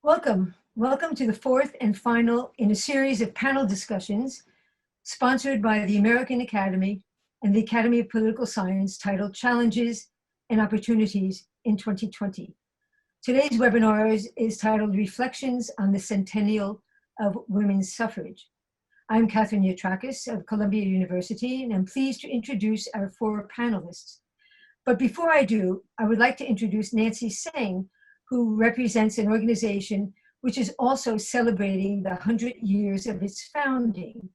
Welcome to the fourth and final in a series of panel discussions sponsored by the American Academy and the Academy of Political Science titled Challenges and Opportunities in 2020. Today's webinar is titled Reflections on the Centennial of Women's Suffrage. I'm Catherine Yatrakis of Columbia University, and I'm pleased to introduce our four panelists. But before I do, I would like to introduce Nancy Singh, who represents an organization which is also celebrating the 100 years of its founding,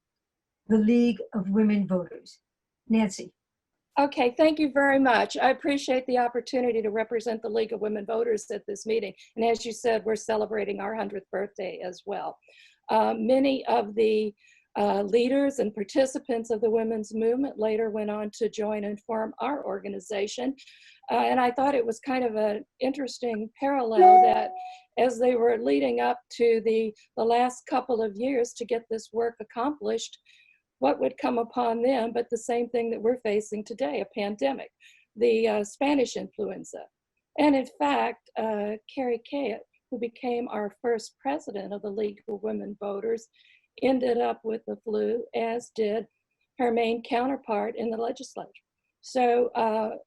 the League of Women Voters. Nancy. Okay, thank you very much. I appreciate the opportunity to represent the League of Women Voters at this meeting. And as you said, we're celebrating our 100th birthday as well. Many of the leaders and participants of the women's movement later went on to join and form our organization. And I thought it was kind of an interesting parallel that as they were leading up to the last couple of years to get this work accomplished, what would come upon them but the same thing that we're facing today, a pandemic, the Spanish influenza. And in fact, Carrie Kayett, who became our first president of the League of Women Voters, ended up with the flu, as did her main counterpart in the legislature. So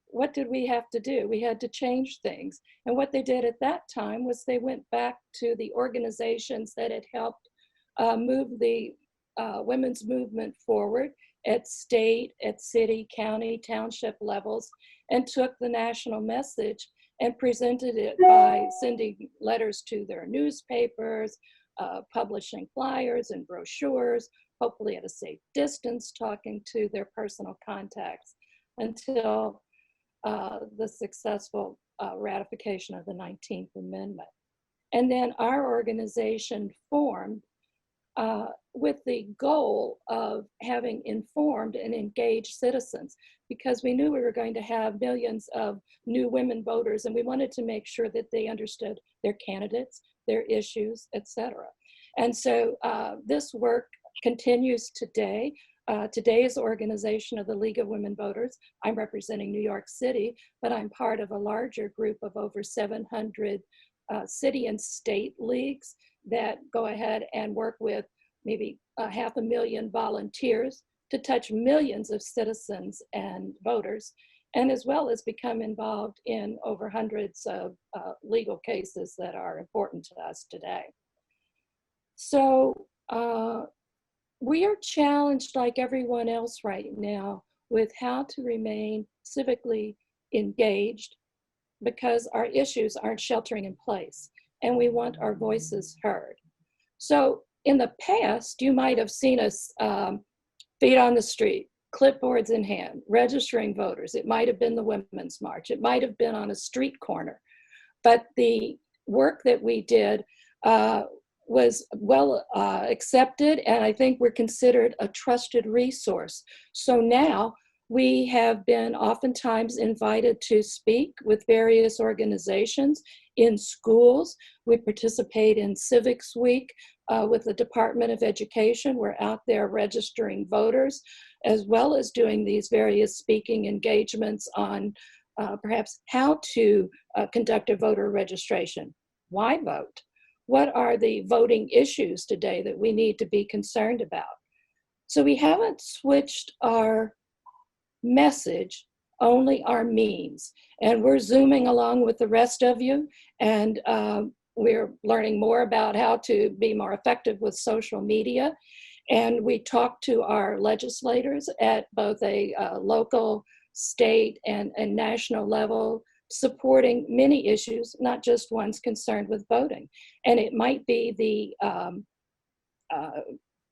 what did we have to do? We had to change things. And what they did at that time was they went back to the organizations that had helped move the women's movement forward at state, at city, county, township levels, and took the national message and presented it by sending letters to their newspapers, publishing flyers and brochures, hopefully at a safe distance, talking to their personal contacts until the successful ratification of the 19th Amendment. And then our organization formed with the goal of having informed and engaged citizens, because we knew we were going to have millions of new women voters, and we wanted to make sure that they understood their candidates, their issues, etc. And so this work continues today. Today's organization of the League of Women Voters, I'm representing New York City, but I'm part of a larger group of over 700 city and state leagues that go ahead and work with maybe 500,000 volunteers to touch millions of citizens and voters, and as well as become involved in over hundreds of legal cases that are important to us today. So we are challenged like everyone else right now with how to remain civically engaged because our issues aren't sheltering in place and we want our voices heard. So in the past, you might have seen us feet on the street, clipboards in hand, registering voters. It might have been the Women's March. It might have been on a street corner. But the work that we did was well accepted, and I think we're considered a trusted resource. So now we have been oftentimes invited to speak with various organizations in schools. We participate in Civics Week with the Department of Education. We're out there registering voters, as well as doing these various speaking engagements on perhaps how to conduct a voter registration. Why vote? What are the voting issues today that we need to be concerned about? So we haven't switched our message, only our means. And we're Zooming along with the rest of you, and we're learning more about how to be more effective with social media. And we talk to our legislators at both a local, state, and national level, supporting many issues, not just ones concerned with voting. And it might be the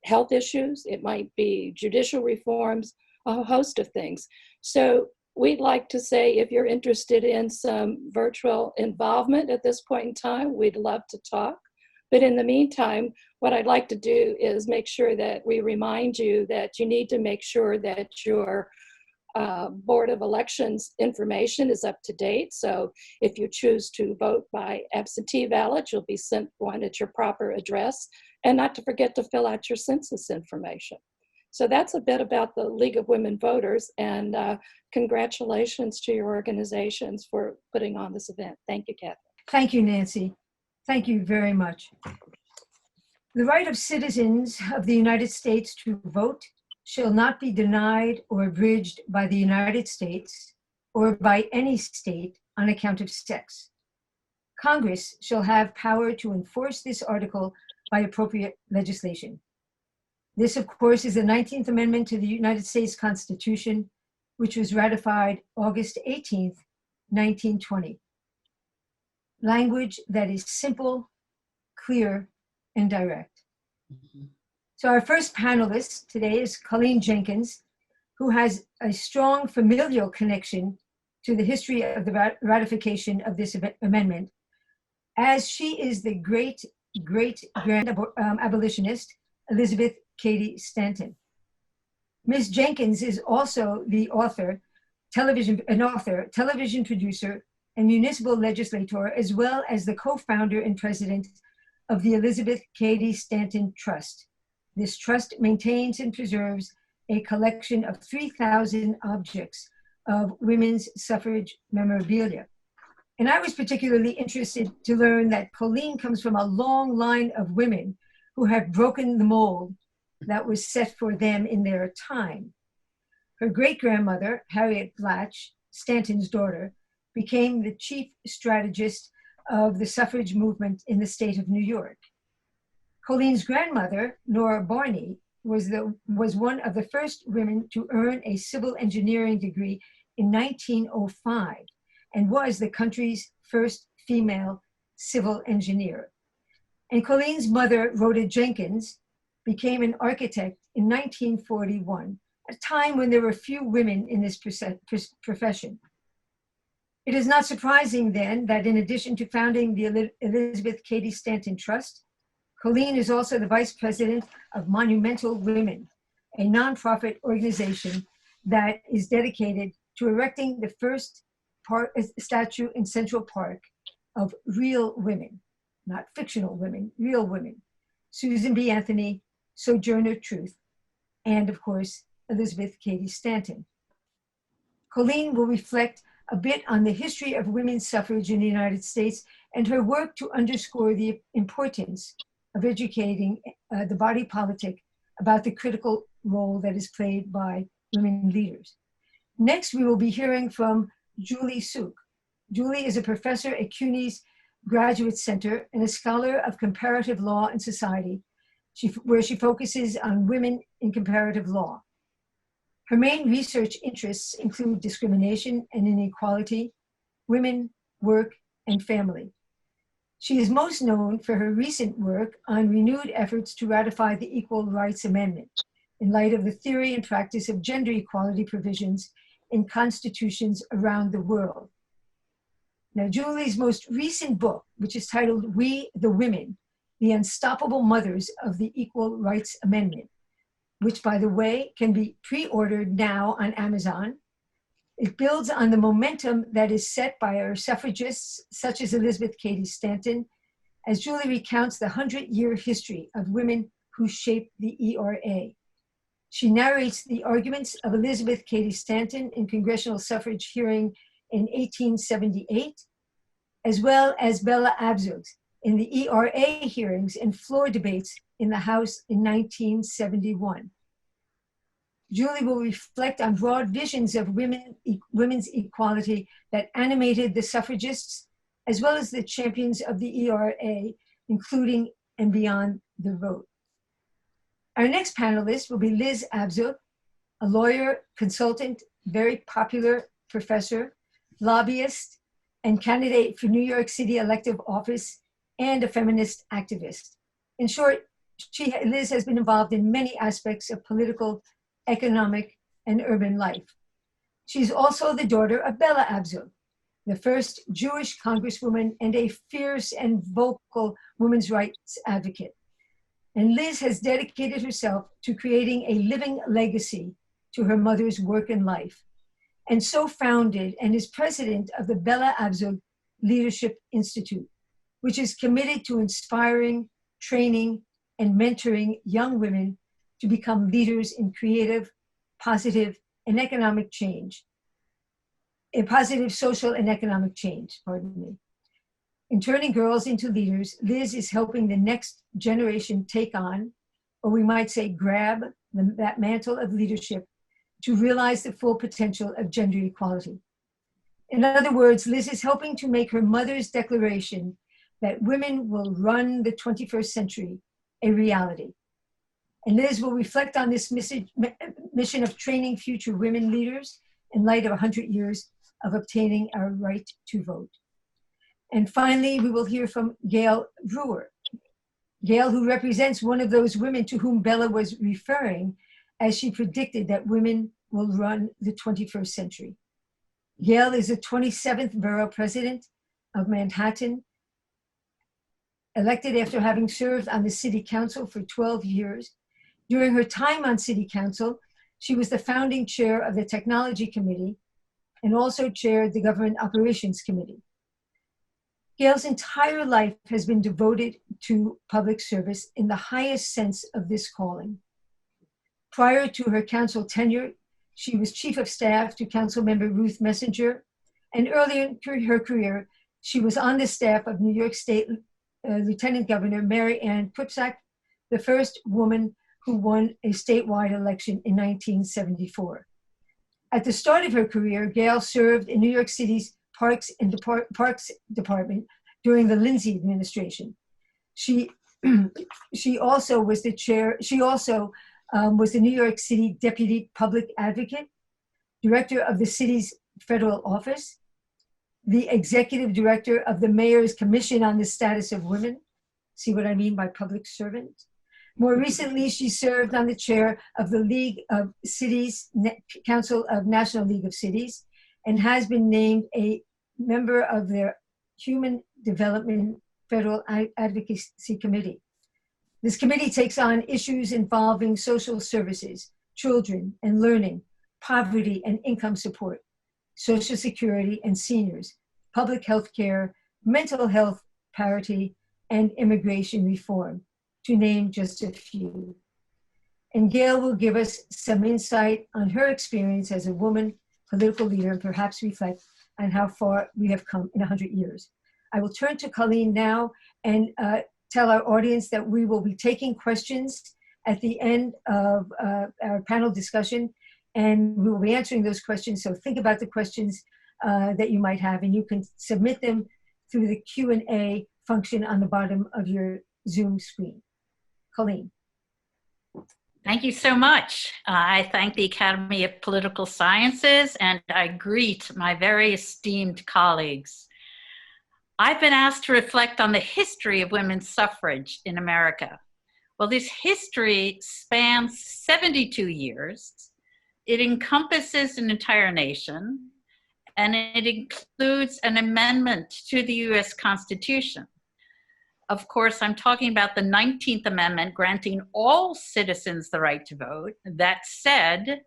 health issues, it might be judicial reforms, a host of things. So we'd like to say, if you're interested in some virtual involvement at this point in time, we'd love to talk. But in the meantime, what I'd like to do is make sure that we remind you that you need to make sure that your Board of Elections information is up to date. So if you choose to vote by absentee ballot, you'll be sent one at your proper address, and not to forget to fill out your census information. So that's a bit about the League of Women Voters, and congratulations to your organizations for putting on this event. Thank you, Catherine. Thank you, Nancy. Thank you very much. The right of citizens of the United States to vote shall not be denied or abridged by the United States or by any state on account of sex. Congress shall have power to enforce this article by appropriate legislation. This, of course, is the 19th Amendment to the United States Constitution, which was ratified August 18th, 1920. Language that is simple, clear, and direct. So our first panelist today is COLINE Jenkins, who has a strong familial connection to the history of the ratification of this amendment, as she is the great-grand abolitionist, Elizabeth Cady Stanton. Ms. Jenkins is also the author, television producer, and municipal legislator, as well as the co-founder and president of the Elizabeth Cady Stanton Trust. This trust maintains and preserves a collection of 3,000 objects of women's suffrage memorabilia. And I was particularly interested to learn that COLINE comes from a long line of women who have broken the mold that was set for them in their time. Her great-grandmother, Harriet Stanton's daughter, became the chief strategist of the suffrage movement in the state of New York. COLINE's grandmother, Nora Barney, was one of the first women to earn a civil engineering degree in 1905 and was the country's first female civil engineer. And COLINE's mother, Rhoda Jenkins, became an architect in 1941, a time when there were few women in this profession. It is not surprising then that in addition to founding the Elizabeth Cady Stanton Trust, COLINE is also the vice president of Monumental Women, a nonprofit organization that is dedicated to erecting the first statue in Central Park of real women, not fictional women, real women, Susan B. Anthony, Sojourner Truth, and of course, Elizabeth Cady Stanton. COLINE will reflect a bit on the history of women's suffrage in the United States and her work to underscore the importance of educating the body politic about the critical role that is played by women leaders. Next, we will be hearing from Julie Suk. Julie is a professor at CUNY's Graduate Center and a scholar of comparative law and society, where she focuses on women in comparative law. Her main research interests include discrimination and inequality, women, work, and family. She is most known for her recent work on renewed efforts to ratify the Equal Rights Amendment in light of the theory and practice of gender equality provisions in constitutions around the world. Now, Julie's most recent book, which is titled We the Women, The Unstoppable Mothers of the Equal Rights Amendment, which, by the way, can be pre-ordered now on Amazon. It builds on the momentum that is set by our suffragists, such as Elizabeth Cady Stanton, as Julie recounts the 100-year history of women who shaped the ERA. She narrates the arguments of Elizabeth Cady Stanton in congressional suffrage hearing in 1878, as well as Bella Abzug's in the ERA hearings and floor debates in the House in 1971. Julie will reflect on broad visions of women's equality that animated the suffragists, as well as the champions of the ERA, including and beyond the vote. Our next panelist will be Liz Abzug, a lawyer, consultant, very popular professor, lobbyist, and candidate for New York City elective office, and a feminist activist. In short, Liz has been involved in many aspects of political, economic, and urban life. She's also the daughter of Bella Abzug, the first Jewish congresswoman and a fierce and vocal women's rights advocate. And Liz has dedicated herself to creating a living legacy to her mother's work and life, and so founded and is president of the Bella Abzug Leadership Institute, which is committed to inspiring, training, and mentoring young women to become leaders in creative, positive, and economic change. A positive social and economic change, pardon me. In turning girls into leaders, Liz is helping the next generation take on, or we might say grab, that mantle of leadership to realize the full potential of gender equality. In other words, Liz is helping to make her mother's declaration that women will run the 21st century a reality. And Liz will reflect on this mission of training future women leaders in light of 100 years of obtaining our right to vote. And finally, we will hear from Gail Brewer. Gail, who represents one of those women to whom Bella was referring as she predicted that women will run the 21st century. Gail is the 27th borough president of Manhattan, elected after having served on the city council for 12 years. During her time on city council, she was the founding chair of the technology committee and also chaired the government operations committee. Gail's entire life has been devoted to public service in the highest sense of this calling. Prior to her council tenure, she was chief of staff to council member Ruth Messenger, and earlier in her career, she was on the staff of New York State Lieutenant Governor Mary Ann Quipsack, the first woman who won a statewide election in 1974. At the start of her career, Gail served in New York City's Parks Department during the Lindsay administration. She also was the chair. She also was the New York City Deputy Public Advocate, Director of the city's federal office, the Executive Director of the Mayor's Commission on the Status of Women. See what I mean by public servant? More recently, she served on the chair of the League of Cities, Council of National League of Cities, and has been named a member of their Human Development Federal Advocacy Committee. This committee takes on issues involving social services, children and learning, poverty and income support, Social Security and seniors, public health care, mental health parity, and immigration reform, to name just a few. And Gail will give us some insight on her experience as a woman political leader and perhaps reflect on how far we have come in 100 years. I will turn to COLINE now and tell our audience that we will be taking questions at the end of our panel discussion, and we will be answering those questions. So think about the questions that you might have, and you can submit them through the Q&A function on the bottom of your Zoom screen. COLINE. Thank you so much. I thank the Academy of Political Sciences, and I greet my very esteemed colleagues. I've been asked to reflect on the history of women's suffrage in America. Well, this history spans 72 years. It encompasses an entire nation, and it includes an amendment to the US Constitution. Of course, I'm talking about the 19th Amendment granting all citizens the right to vote. That said,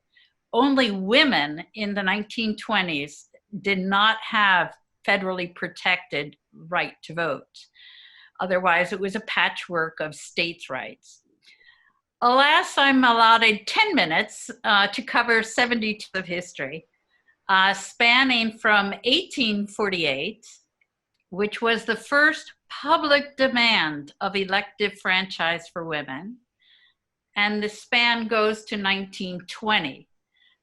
only women in the 1920s did not have federally protected right to vote. Otherwise, it was a patchwork of states' rights. Alas, I'm allotted 10 minutes to cover 72 of history, spanning from 1848, which was the first public demand of elective franchise for women, and the span goes to 1920,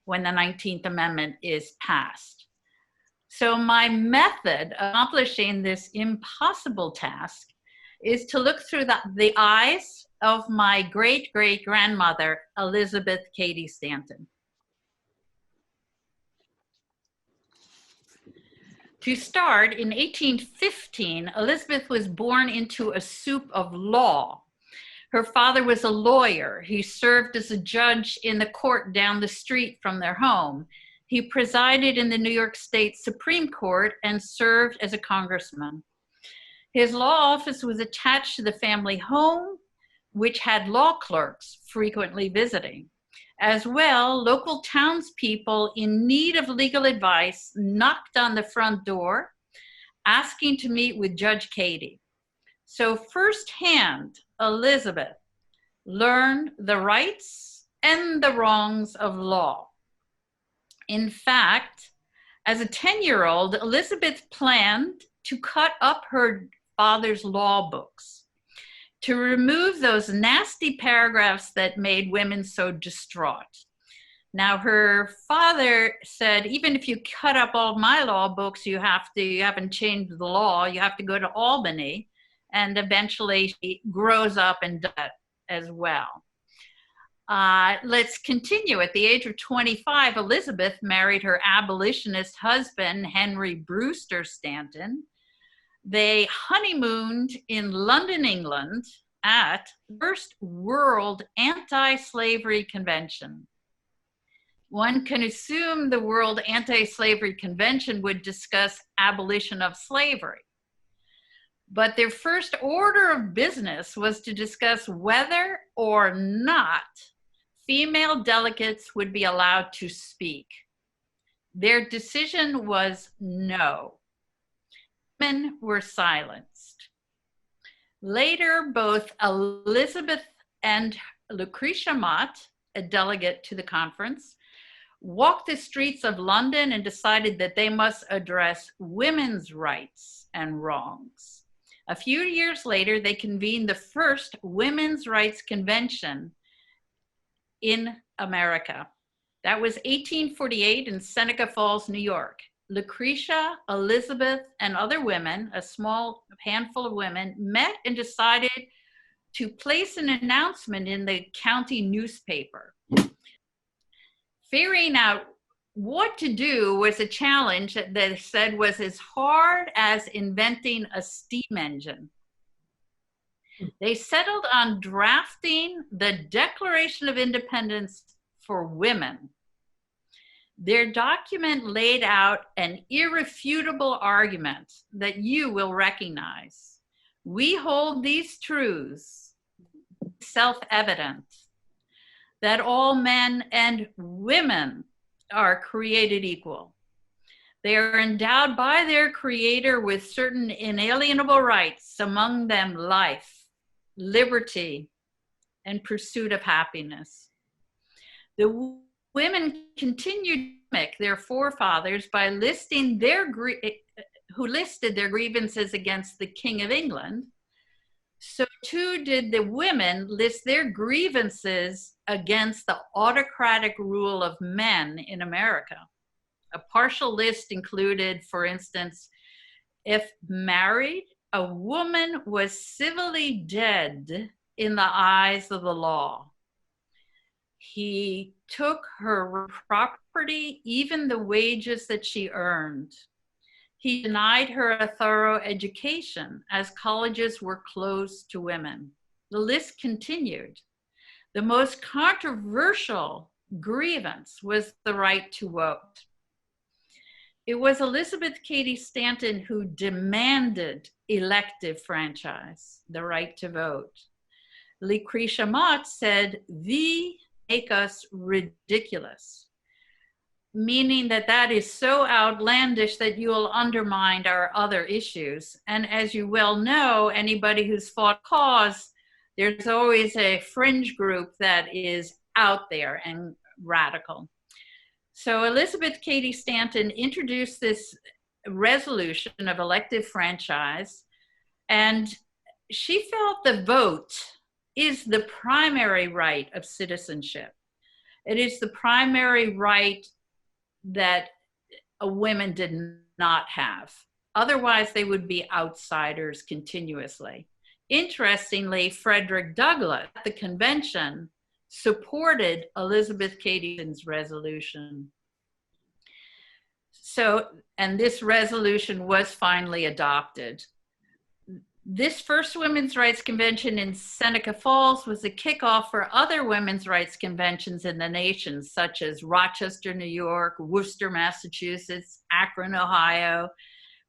when the 19th Amendment is passed. So my method of accomplishing this impossible task is to look through the eyes of my great-great-grandmother, Elizabeth Cady Stanton. To start, in 1815, Elizabeth was born into a soup of law. Her father was a lawyer. He served as a judge in the court down the street from their home. He presided in the New York State Supreme Court and served as a congressman. His law office was attached to the family home, which had law clerks frequently visiting. As well, local townspeople in need of legal advice knocked on the front door, asking to meet with Judge Cady. So firsthand, Elizabeth learned the rights and the wrongs of law. In fact, as a 10-year-old, Elizabeth planned to cut up her father's law books, to remove those nasty paragraphs that made women so distraught. Now, her father said, even if you cut up all my law books, you haven't changed the law, you have to go to Albany. And eventually she grows up and does that as well. Let's continue. At the age of 25, Elizabeth married her abolitionist husband, Henry Brewster Stanton. They honeymooned in London, England at the First World Anti-Slavery Convention. One can assume the World Anti-Slavery Convention would discuss abolition of slavery. But their first order of business was to discuss whether or not female delegates would be allowed to speak. Their decision was no. Women were silenced. Later, both Elizabeth and Lucretia Mott, a delegate to the conference, walked the streets of London and decided that they must address women's rights and wrongs. A few years later, they convened the first Women's Rights Convention in America. That was 1848 in Seneca Falls, New York. Lucretia, Elizabeth, and other women, a small handful of women, met and decided to place an announcement in the county newspaper. Figuring out what to do was a challenge that they said was as hard as inventing a steam engine. They settled on drafting the Declaration of Independence for women. Their document laid out an irrefutable argument that you will recognize. We hold these truths self-evident, that all men and women are created equal. They are endowed by their Creator with certain inalienable rights, among them life, liberty, and pursuit of happiness. The women continued to mimic their forefathers by listing who listed their grievances against the King of England. So too did the women list their grievances against the autocratic rule of men in America. A partial list included, for instance, if married, a woman was civilly dead in the eyes of the law. He took her property, even the wages that she earned. He denied her a thorough education, as colleges were closed to women. The list continued. The most controversial grievance was the right to vote. It was Elizabeth Cady Stanton who demanded elective franchise, the right to vote. Lucretia Mott said, "Thee make us ridiculous," meaning that that is so outlandish that you will undermine our other issues. And as you well know, anybody who's fought cause, there's always a fringe group that is out there and radical. So Elizabeth Cady Stanton introduced this resolution of elective franchise, and she felt the vote is the primary right of citizenship. It is the primary right that women did not have. Otherwise, they would be outsiders continuously. Interestingly, Frederick Douglass at the convention supported Elizabeth Cady's resolution. So, and this resolution was finally adopted. This first women's rights convention in Seneca Falls was a kickoff for other women's rights conventions in the nation, such as Rochester, New York, Worcester, Massachusetts, Akron, Ohio,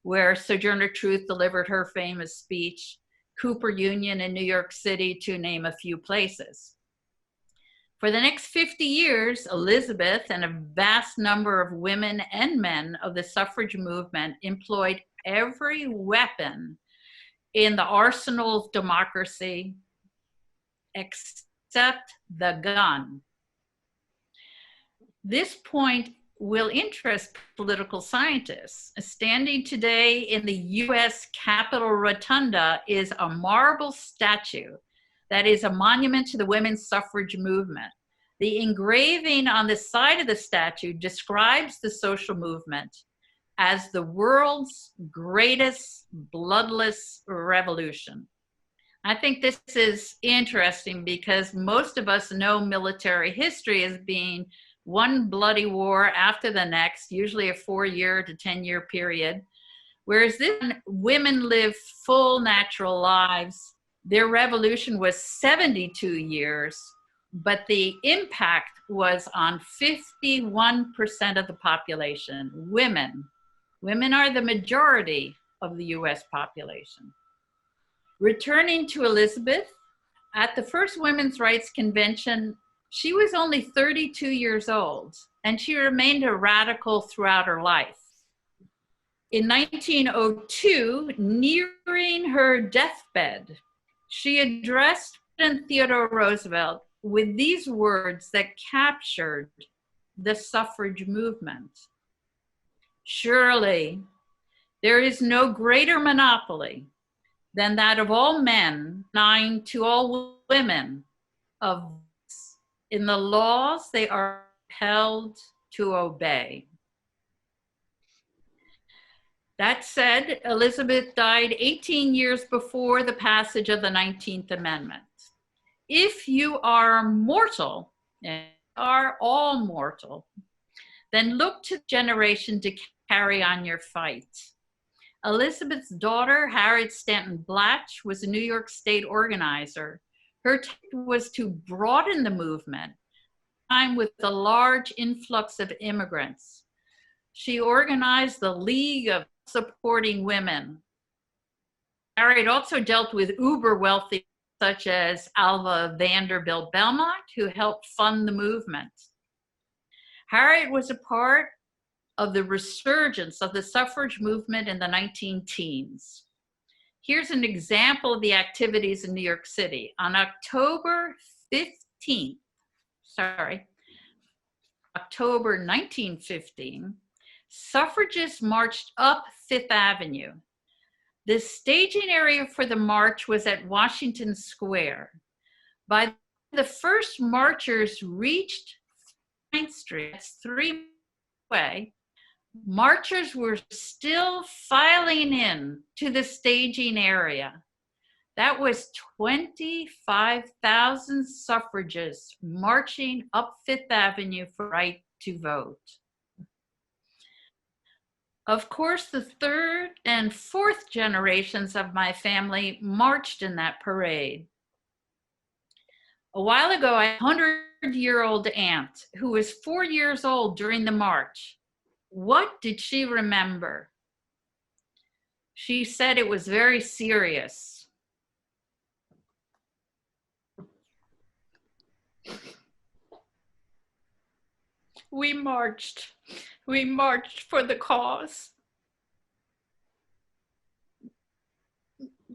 where Sojourner Truth delivered her famous speech, Cooper Union in New York City, to name a few places. For the next 50 years, Elizabeth and a vast number of women and men of the suffrage movement employed every weapon in the arsenal of democracy except the gun. This point will interest political scientists. Standing today in the US Capitol Rotunda is a marble statue that is a monument to the women's suffrage movement. The engraving on the side of the statue describes the social movement as the world's greatest bloodless revolution. I think this is interesting because most of us know military history as being one bloody war after the next, usually a 4-year to 10-year period. Whereas then women live full natural lives. Their revolution was 72 years, but the impact was on 51% of the population, women. Women are the majority of the US population. Returning to Elizabeth, at the first Women's Rights Convention, she was only 32 years old, and she remained a radical throughout her life. In 1902, nearing her deathbed, she addressed President Theodore Roosevelt with these words that captured the suffrage movement. "Surely, there is no greater monopoly than that of all men denying to all women of voice in the laws they are compelled to obey." That said, Elizabeth died 18 years before the passage of the 19th Amendment. If you are mortal, and are all mortal, then look to the generation to carry on your fight. Elizabeth's daughter, Harriet Stanton Blatch, was a New York State organizer. Her task was to broaden the movement, time with the large influx of immigrants. She organized the League of Supporting Women. Harriet also dealt with uber wealthy such as Alva Vanderbilt Belmont, who helped fund the movement. Harriet was a part of the resurgence of the suffrage movement in the 19-teens. Here's an example of the activities in New York City. On October 1915, suffragists marched up Fifth Avenue. The staging area for the march was at Washington Square. By the first marchers reached 9th Street, that's 3 away, marchers were still filing in to the staging area. That was 25,000 suffragists marching up Fifth Avenue for right to vote. Of course, the third and fourth generations of my family marched in that parade. A while ago, I had a 100-year-old aunt who was 4 years old during the march. What did she remember? She said it was very serious. We marched for the cause.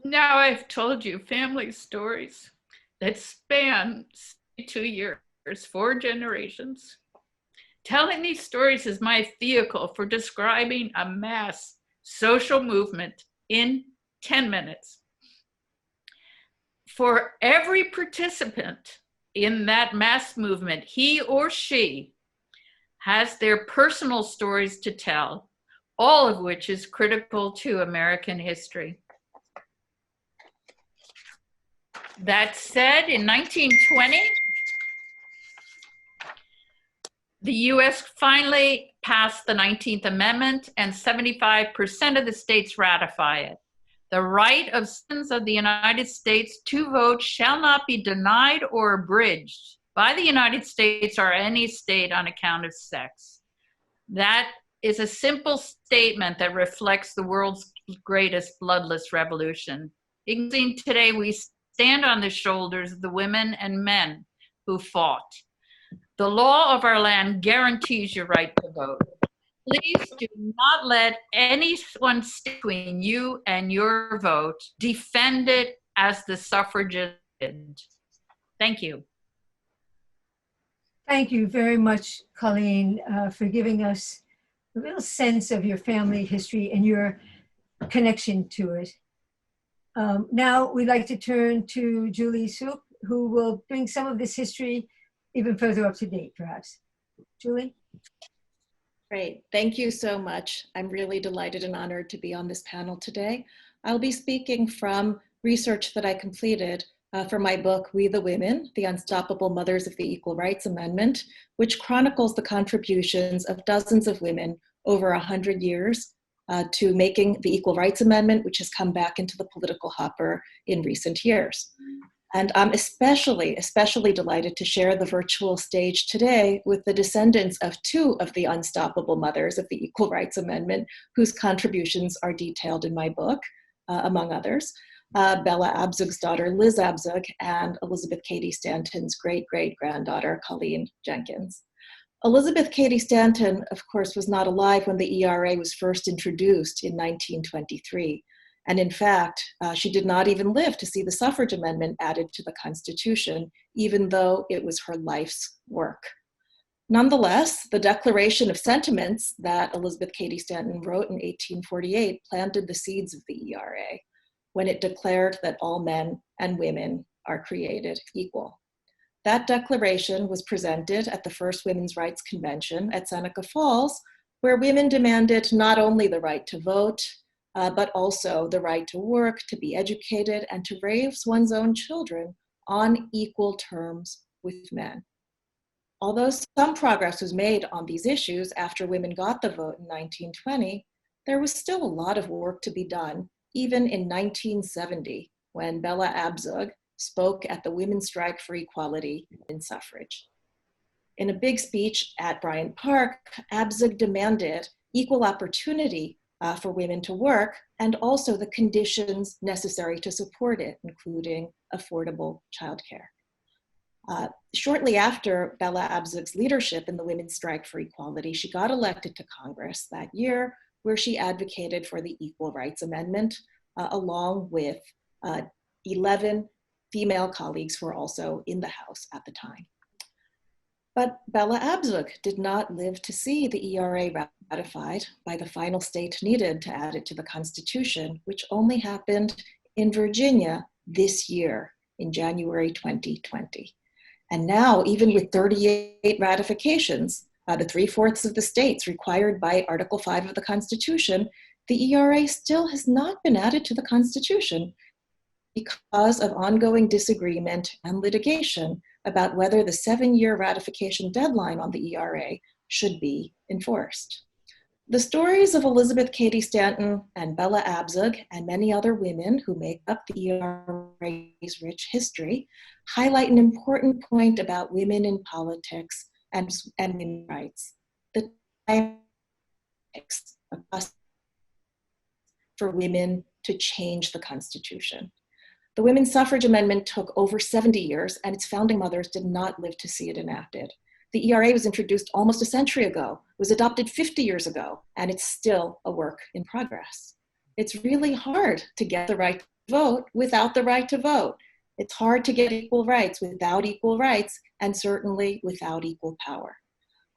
Now I've told you family stories that span 2 years, 4 generations. Telling these stories is my vehicle for describing a mass social movement in 10 minutes. For every participant in that mass movement, he or she has their personal stories to tell, all of which is critical to American history. That said, in 1920, the US finally passed the 19th Amendment and 75% of the states ratify it. The right of citizens of the United States to vote shall not be denied or abridged by the United States or any state on account of sex. That is a simple statement that reflects the world's greatest bloodless revolution. Including today, we stand on the shoulders of the women and men who fought. The law of our land guarantees your right to vote. Please do not let anyone stand between you and your vote. Defend it as the suffragists did. Thank you. Thank you very much, Colleen, for giving us a little sense of your family history and your connection to it. Now we'd like to turn to Julie Sook, who will bring some of this history even further up to date, perhaps. Julie? Great, thank you so much. I'm really delighted and honored to be on this panel today. I'll be speaking from research that I completed for my book, We the Women, The Unstoppable Mothers of the Equal Rights Amendment, which chronicles the contributions of dozens of women over 100 years to making the Equal Rights Amendment, which has come back into the political hopper in recent years. And I'm especially delighted to share the virtual stage today with the descendants of two of the unstoppable mothers of the Equal Rights Amendment, whose contributions are detailed in my book, among others. Bella Abzug's daughter, Liz Abzug, and Elizabeth Cady Stanton's great-great-granddaughter, COLINE JENKINS. Elizabeth Cady Stanton, of course, was not alive when the ERA was first introduced in 1923. And in fact, she did not even live to see the Suffrage Amendment added to the Constitution, even though it was her life's work. Nonetheless, the Declaration of Sentiments that Elizabeth Cady Stanton wrote in 1848 planted the seeds of the ERA when it declared that all men and women are created equal. That declaration was presented at the first Women's Rights Convention at Seneca Falls, where women demanded not only the right to vote, but also the right to work, to be educated, and to raise one's own children on equal terms with men. Although some progress was made on these issues after women got the vote in 1920, there was still a lot of work to be done, even in 1970, when Bella Abzug spoke at the Women's Strike for Equality in Suffrage. In a big speech at Bryant Park, Abzug demanded equal opportunity for women to work, and also the conditions necessary to support it, including affordable childcare. Shortly after Bella Abzug's leadership in the Women's Strike for Equality, she got elected to Congress that year, where she advocated for the Equal Rights Amendment, along with 11 female colleagues who were also in the House at the time. But Bella Abzug did not live to see the ERA ratified by the final state needed to add it to the Constitution, which only happened in Virginia this year, in January 2020. And now, even with 38 ratifications, the 3/4 of the states required by Article 5 of the Constitution, the ERA still has not been added to the Constitution because of ongoing disagreement and litigation about whether the 7-year ratification deadline on the ERA should be enforced. The stories of Elizabeth Cady Stanton and Bella Abzug and many other women who make up the ERA's rich history highlight an important point about women in politics and women's rights. The time takes for women to change the Constitution. The Women's Suffrage Amendment took over 70 years, and its founding mothers did not live to see it enacted. The ERA was introduced almost a century ago, was adopted 50 years ago, and it's still a work in progress. It's really hard to get the right to vote without the right to vote. It's hard to get equal rights without equal rights, and certainly without equal power.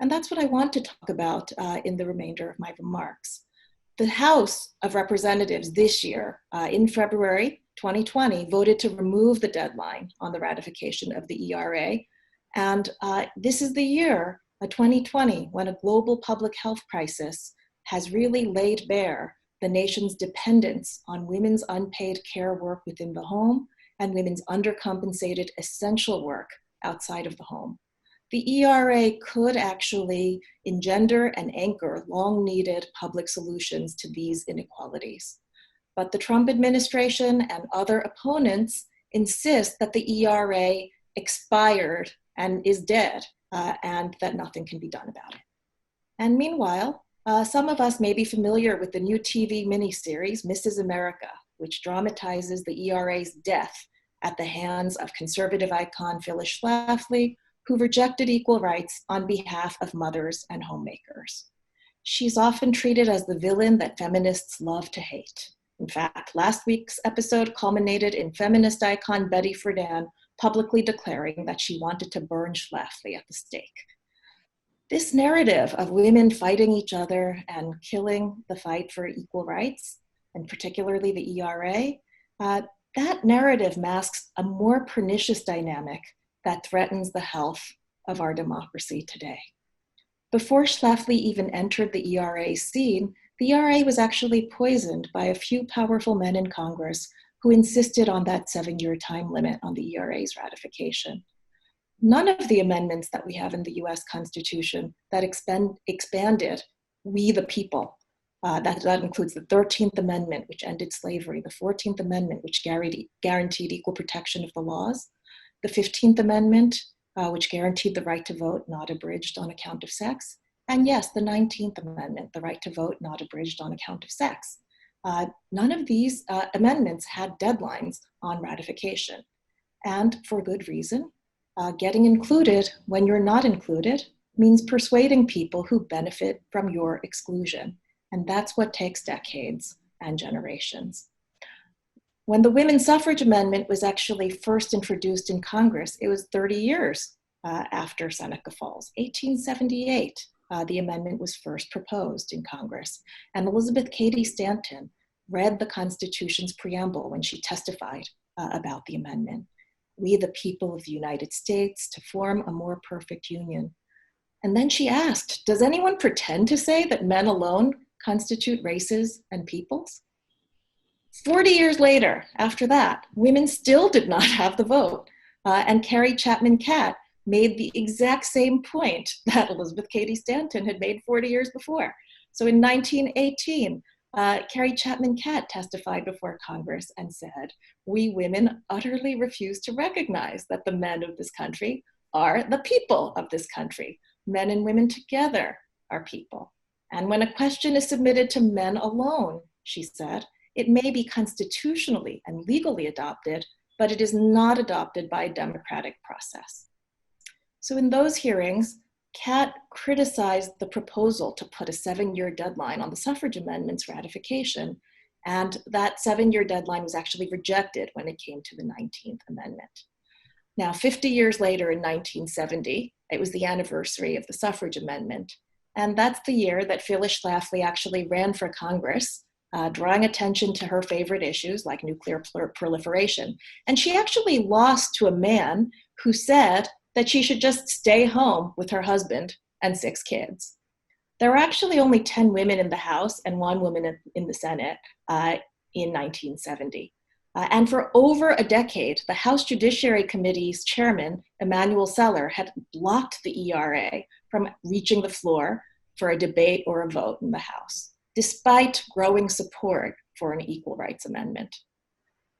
And that's what I want to talk about in the remainder of my remarks. The House of Representatives this year, in February 2020, voted to remove the deadline on the ratification of the ERA. And this is the year, 2020, when a global public health crisis has really laid bare the nation's dependence on women's unpaid care work within the home and women's undercompensated essential work outside of the home. The ERA could actually engender and anchor long-needed public solutions to these inequalities. But the Trump administration and other opponents insist that the ERA expired and is dead, and that nothing can be done about it. And meanwhile, some of us may be familiar with the new TV miniseries, Mrs. America, which dramatizes the ERA's death at the hands of conservative icon Phyllis Schlafly, who rejected equal rights on behalf of mothers and homemakers. She's often treated as the villain that feminists love to hate. In fact, last week's episode culminated in feminist icon Betty Friedan publicly declaring that she wanted to burn Schlafly at the stake. This narrative of women fighting each other and killing the fight for equal rights, and particularly the ERA, that narrative masks a more pernicious dynamic that threatens the health of our democracy today. Before Schlafly even entered the ERA scene, the ERA was actually poisoned by a few powerful men in Congress who insisted on that 7-year time limit on the ERA's ratification. None of the amendments that we have in the US Constitution that expanded we the people, that includes the 13th Amendment, which ended slavery, the 14th Amendment, which guaranteed equal protection of the laws, the 15th Amendment, which guaranteed the right to vote not abridged on account of sex, and yes, the 19th Amendment, the right to vote not abridged on account of sex. None of these amendments had deadlines on ratification, and for good reason. Getting included when you're not included means persuading people who benefit from your exclusion, and that's what takes decades and generations. When the Women's Suffrage Amendment was actually first introduced in Congress, it was 30 years after Seneca Falls. 1878, the amendment was first proposed in Congress, and Elizabeth Cady Stanton read the Constitution's preamble when she testified about the amendment. We, the people of the United States, to form a more perfect union. And then she asked, does anyone pretend to say that men alone constitute races and peoples? 40 years later, after that, women still did not have the vote. And Carrie Chapman Catt made the exact same point that Elizabeth Cady Stanton had made 40 years before. So in 1918, Carrie Chapman Catt testified before Congress and said, we women utterly refuse to recognize that the men of this country are the people of this country. Men and women together are people. And when a question is submitted to men alone, she said, it may be constitutionally and legally adopted, but it is not adopted by a democratic process. So in those hearings, Catt criticized the proposal to put a 7-year deadline on the suffrage amendment's ratification, and that 7-year deadline was actually rejected when it came to the 19th Amendment. Now, 50 years later in 1970, it was the anniversary of the suffrage amendment, and that's the year that Phyllis Schlafly actually ran for Congress, drawing attention to her favorite issues like nuclear proliferation. And she actually lost to a man who said that she should just stay home with her husband and 6 kids. There were actually only 10 women in the House and 1 woman in the Senate in 1970. And for over a decade, the House Judiciary Committee's chairman, Emanuel Seller, had blocked the ERA from reaching the floor for a debate or a vote in the House, despite growing support for an equal rights amendment.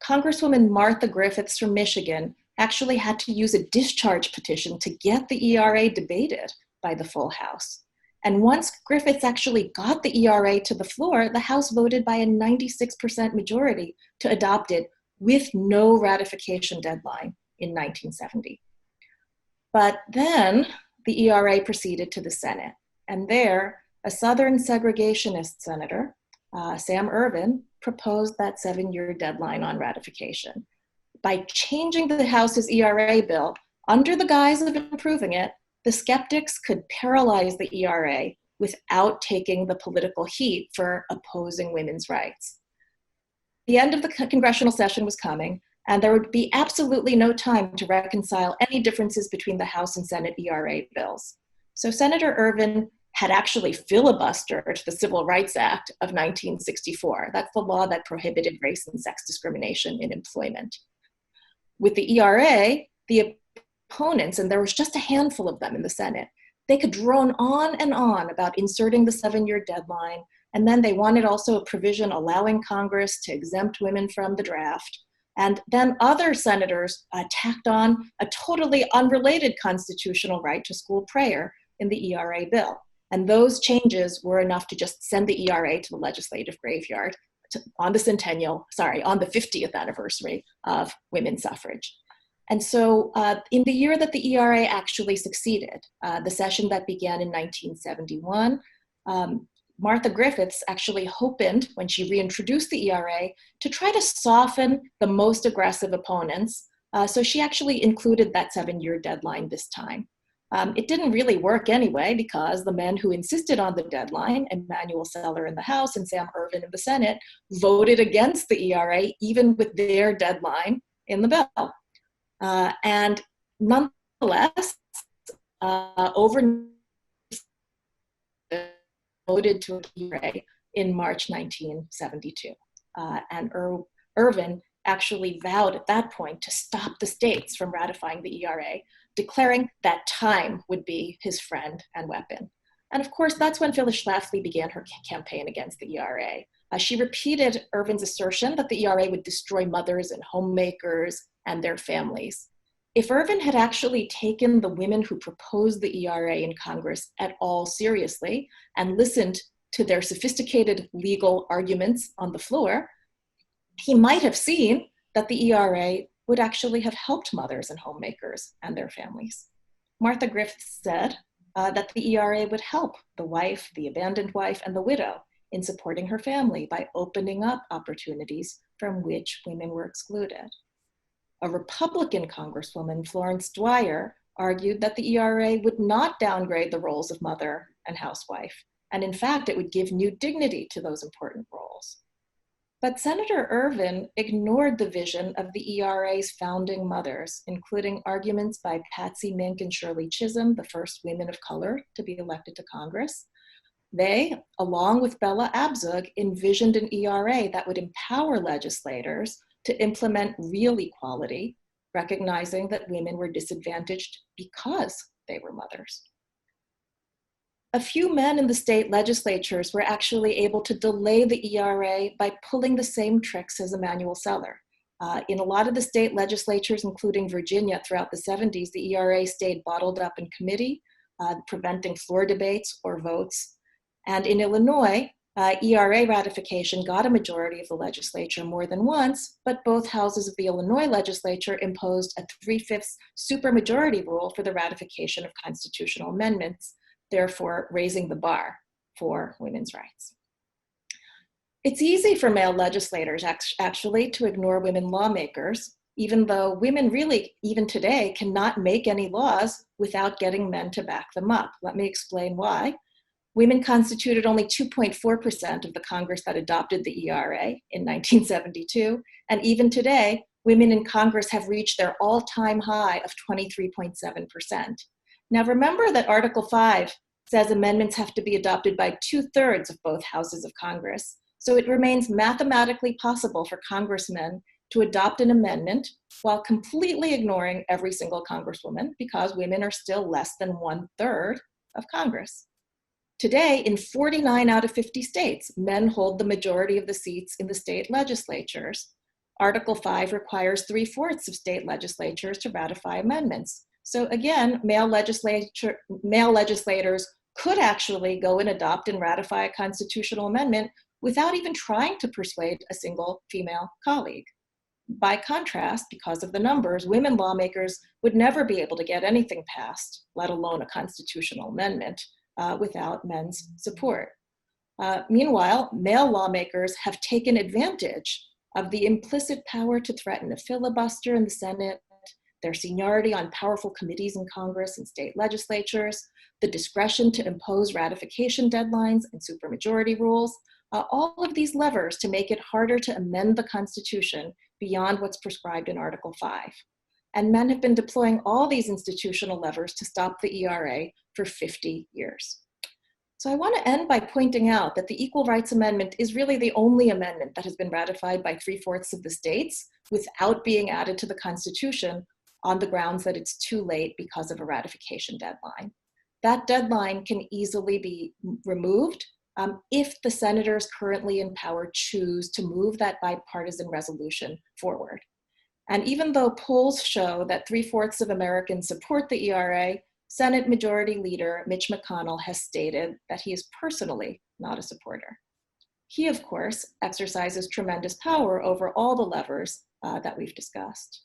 Congresswoman Martha Griffiths from Michigan actually had to use a discharge petition to get the ERA debated by the full House. And once Griffiths actually got the ERA to the floor, the House voted by a 96% majority to adopt it with no ratification deadline in 1970. But then the ERA proceeded to the Senate, and there, a Southern segregationist senator, Sam Ervin, proposed that 7-year deadline on ratification. By changing the House's ERA bill under the guise of improving it, the skeptics could paralyze the ERA without taking the political heat for opposing women's rights. The end of the congressional session was coming, and there would be absolutely no time to reconcile any differences between the House and Senate ERA bills. So Senator Ervin had actually filibustered the Civil Rights Act of 1964. That's the law that prohibited race and sex discrimination in employment. With the ERA, the opponents, and there was just a handful of them in the Senate, they could drone on and on about inserting the 7-year deadline, and then they wanted also a provision allowing Congress to exempt women from the draft. And then other senators tacked on a totally unrelated constitutional right to school prayer in the ERA bill. And those changes were enough to just send the ERA to the legislative graveyard on the 50th anniversary of women's suffrage. And so in the year that the ERA actually succeeded, the session that began in 1971, Martha Griffiths actually opened, when she reintroduced the ERA, to try to soften the most aggressive opponents So she actually included that 7-year deadline this time. It didn't really work anyway, because the men who insisted on the deadline, Emanuel Seller in the House and Sam Ervin in the Senate, voted against the ERA, even with their deadline in the bill. And nonetheless, over voted to an ERA in March 1972. And Ervin actually vowed at that point to stop the states from ratifying the ERA, declaring that time would be his friend and weapon. And of course, that's when Phyllis Schlafly began her campaign against the ERA. She repeated Ervin's assertion that the ERA would destroy mothers and homemakers and their families. If Ervin had actually taken the women who proposed the ERA in Congress at all seriously and listened to their sophisticated legal arguments on the floor, he might have seen that the ERA would actually have helped mothers and homemakers and their families. Martha Griffiths said that the ERA would help the wife, the abandoned wife, and the widow in supporting her family by opening up opportunities from which women were excluded. A Republican Congresswoman, Florence Dwyer, argued that the ERA would not downgrade the roles of mother and housewife, and in fact, it would give new dignity to those important roles. But Senator Ervin ignored the vision of the ERA's founding mothers, including arguments by Patsy Mink and Shirley Chisholm, the first women of color to be elected to Congress. They, along with Bella Abzug, envisioned an ERA that would empower legislators to implement real equality, recognizing that women were disadvantaged because they were mothers. A few men in the state legislatures were actually able to delay the ERA by pulling the same tricks as Emanuel Seller. In a lot of the state legislatures, including Virginia throughout the 70s, the ERA stayed bottled up in committee, preventing floor debates or votes. And in Illinois, ERA ratification got a majority of the legislature more than once, but both houses of the Illinois legislature imposed a 3/5 supermajority rule for the ratification of constitutional amendments, therefore raising the bar for women's rights. It's easy for male legislators actually to ignore women lawmakers, even though women really, even today, cannot make any laws without getting men to back them up. Let me explain why. Women constituted only 2.4% of the Congress that adopted the ERA in 1972, and even today, women in Congress have reached their all-time high of 23.7%. Now remember that Article 5 says amendments have to be adopted by 2/3 of both houses of Congress, so it remains mathematically possible for congressmen to adopt an amendment while completely ignoring every single congresswoman, because women are still less than 1/3 of Congress. Today, in 49 out of 50 states, men hold the majority of the seats in the state legislatures. Article 5 requires 3/4 of state legislatures to ratify amendments. So again, male legislators could actually go and adopt and ratify a constitutional amendment without even trying to persuade a single female colleague. By contrast, because of the numbers, women lawmakers would never be able to get anything passed, let alone a constitutional amendment, without men's support. Meanwhile, male lawmakers have taken advantage of the implicit power to threaten a filibuster in the Senate, their seniority on powerful committees in Congress and state legislatures, the discretion to impose ratification deadlines and supermajority rules, all of these levers to make it harder to amend the Constitution beyond what's prescribed in Article 5. And men have been deploying all these institutional levers to stop the ERA for 50 years. So I want to end by pointing out that the Equal Rights Amendment is really the only amendment that has been ratified by 3/4 of the states without being added to the Constitution on the grounds that it's too late because of a ratification deadline. That deadline can easily be removed if the senators currently in power choose to move that bipartisan resolution forward. And even though polls show that 3/4 of Americans support the ERA, Senate Majority Leader Mitch McConnell has stated that he is personally not a supporter. He, of course, exercises tremendous power over all the levers that we've discussed.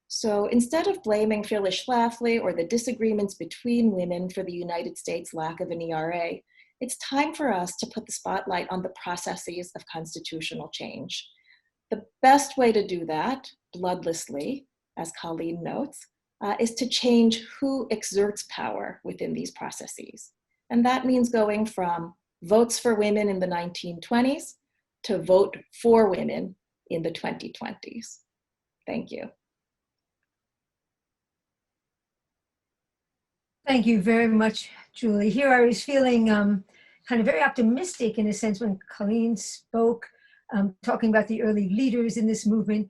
So instead of blaming Phyllis Schlafly or the disagreements between women for the United States' lack of an ERA, it's time for us to put the spotlight on the processes of constitutional change. The best way to do that, bloodlessly, as Colleen notes, is to change who exerts power within these processes. And that means going from votes for women in the 1920s to vote for women in the 2020s. Thank you. Thank you very much, Julie. Here I was feeling kind of very optimistic in a sense when Colleen spoke, talking about the early leaders in this movement.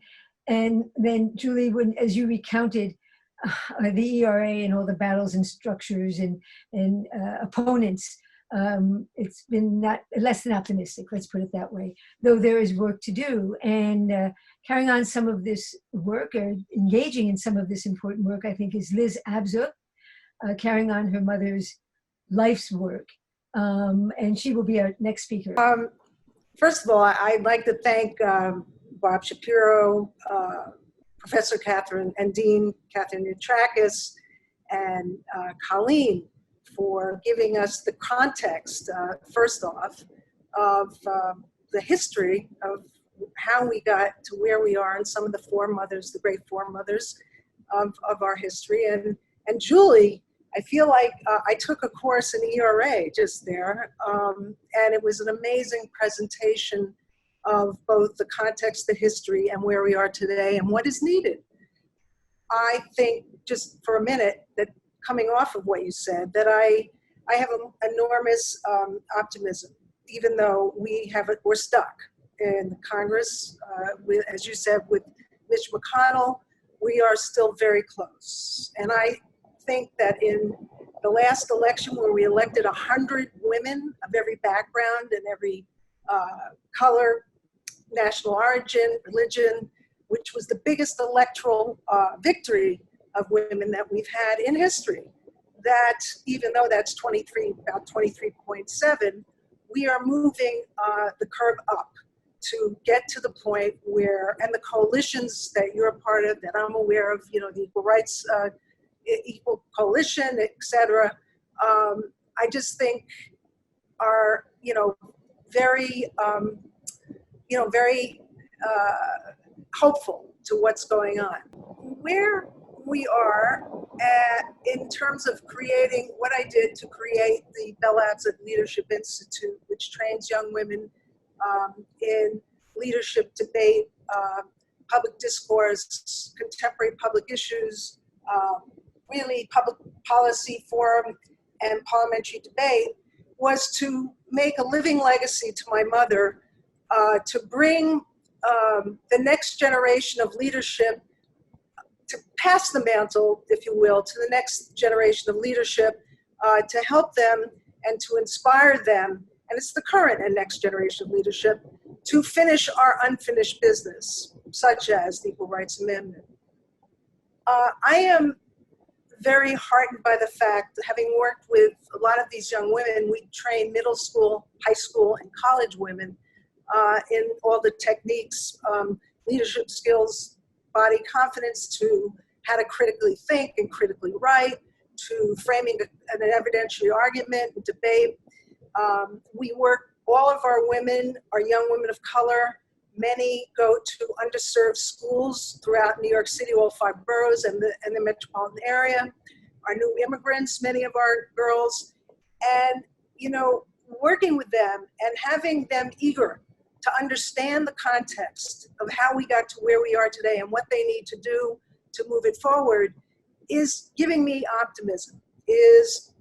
And then Julie, as you recounted the ERA and all the battles and structures and opponents, it's been less than optimistic, let's put it that way, though there is work to do. And carrying on some of this work, or engaging in some of this important work, I think is Liz Abzug, carrying on her mother's life's work. And she will be our next speaker. First of all, I'd like to thank Bob Shapiro, Professor Catherine, and Dean Catherine Yatrakis, and Colleen for giving us the context, first off, of the history of how we got to where we are, and some of the foremothers, the great foremothers of our history. And Julie, I feel like I took a course in ERA just there, and it was an amazing presentation of both the context, the history, and where we are today and what is needed. I think, just for a minute, that coming off of what you said, that I have enormous optimism, even though we're stuck in the Congress, as you said, with Mitch McConnell, we are still very close. And I think that in the last election, where we elected 100 women of every background and every color, national origin, religion, which was the biggest electoral victory of women that we've had in history, that even though that's about 23.7, we are moving the curve up to get to the point where, and the coalitions that you're a part of, that I'm aware of, the Equal Rights, Equal Coalition, et cetera, I just think are, very, very hopeful to what's going on. Where we are in terms of creating what I did to create the Bell Abzug Leadership Institute, which trains young women in leadership, debate, public discourse, contemporary public issues, really public policy forum and parliamentary debate, was to make a living legacy to my mother, to bring the next generation of leadership, to pass the mantle, if you will, to the next generation of leadership, to help them and to inspire them, and it's the current and next generation of leadership, to finish our unfinished business, such as the Equal Rights Amendment. I am very heartened by the fact that, having worked with a lot of these young women, we train middle school, high school, and college women in all the techniques, leadership skills, body confidence, to how to critically think and critically write, to framing an evidentiary argument and debate. We work, all of our women are young women of color. Many go to underserved schools throughout New York City, all 5 boroughs and the metropolitan area. Our new immigrants, many of our girls, and working with them and having them eager to understand the context of how we got to where we are today and what they need to do to move it forward is giving me optimism, is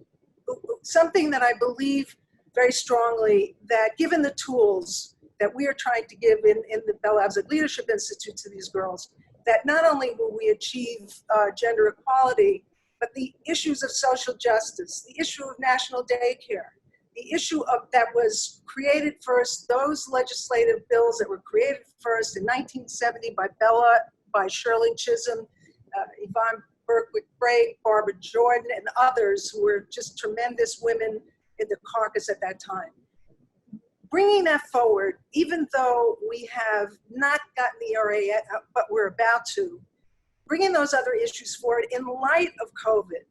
something that I believe very strongly, that given the tools that we are trying to give in the Bell Abzug Leadership Institute to these girls, that not only will we achieve gender equality, but the issues of social justice, the issue of national daycare, the issue of that was created first, those legislative bills that were created first in 1970 by Bella, by Shirley Chisholm, Yvonne Berwick-Bragg, Barbara Jordan, and others who were just tremendous women in the caucus at that time. Bringing that forward, even though we have not gotten the ERA yet, but we're about to, bringing those other issues forward in light of COVID,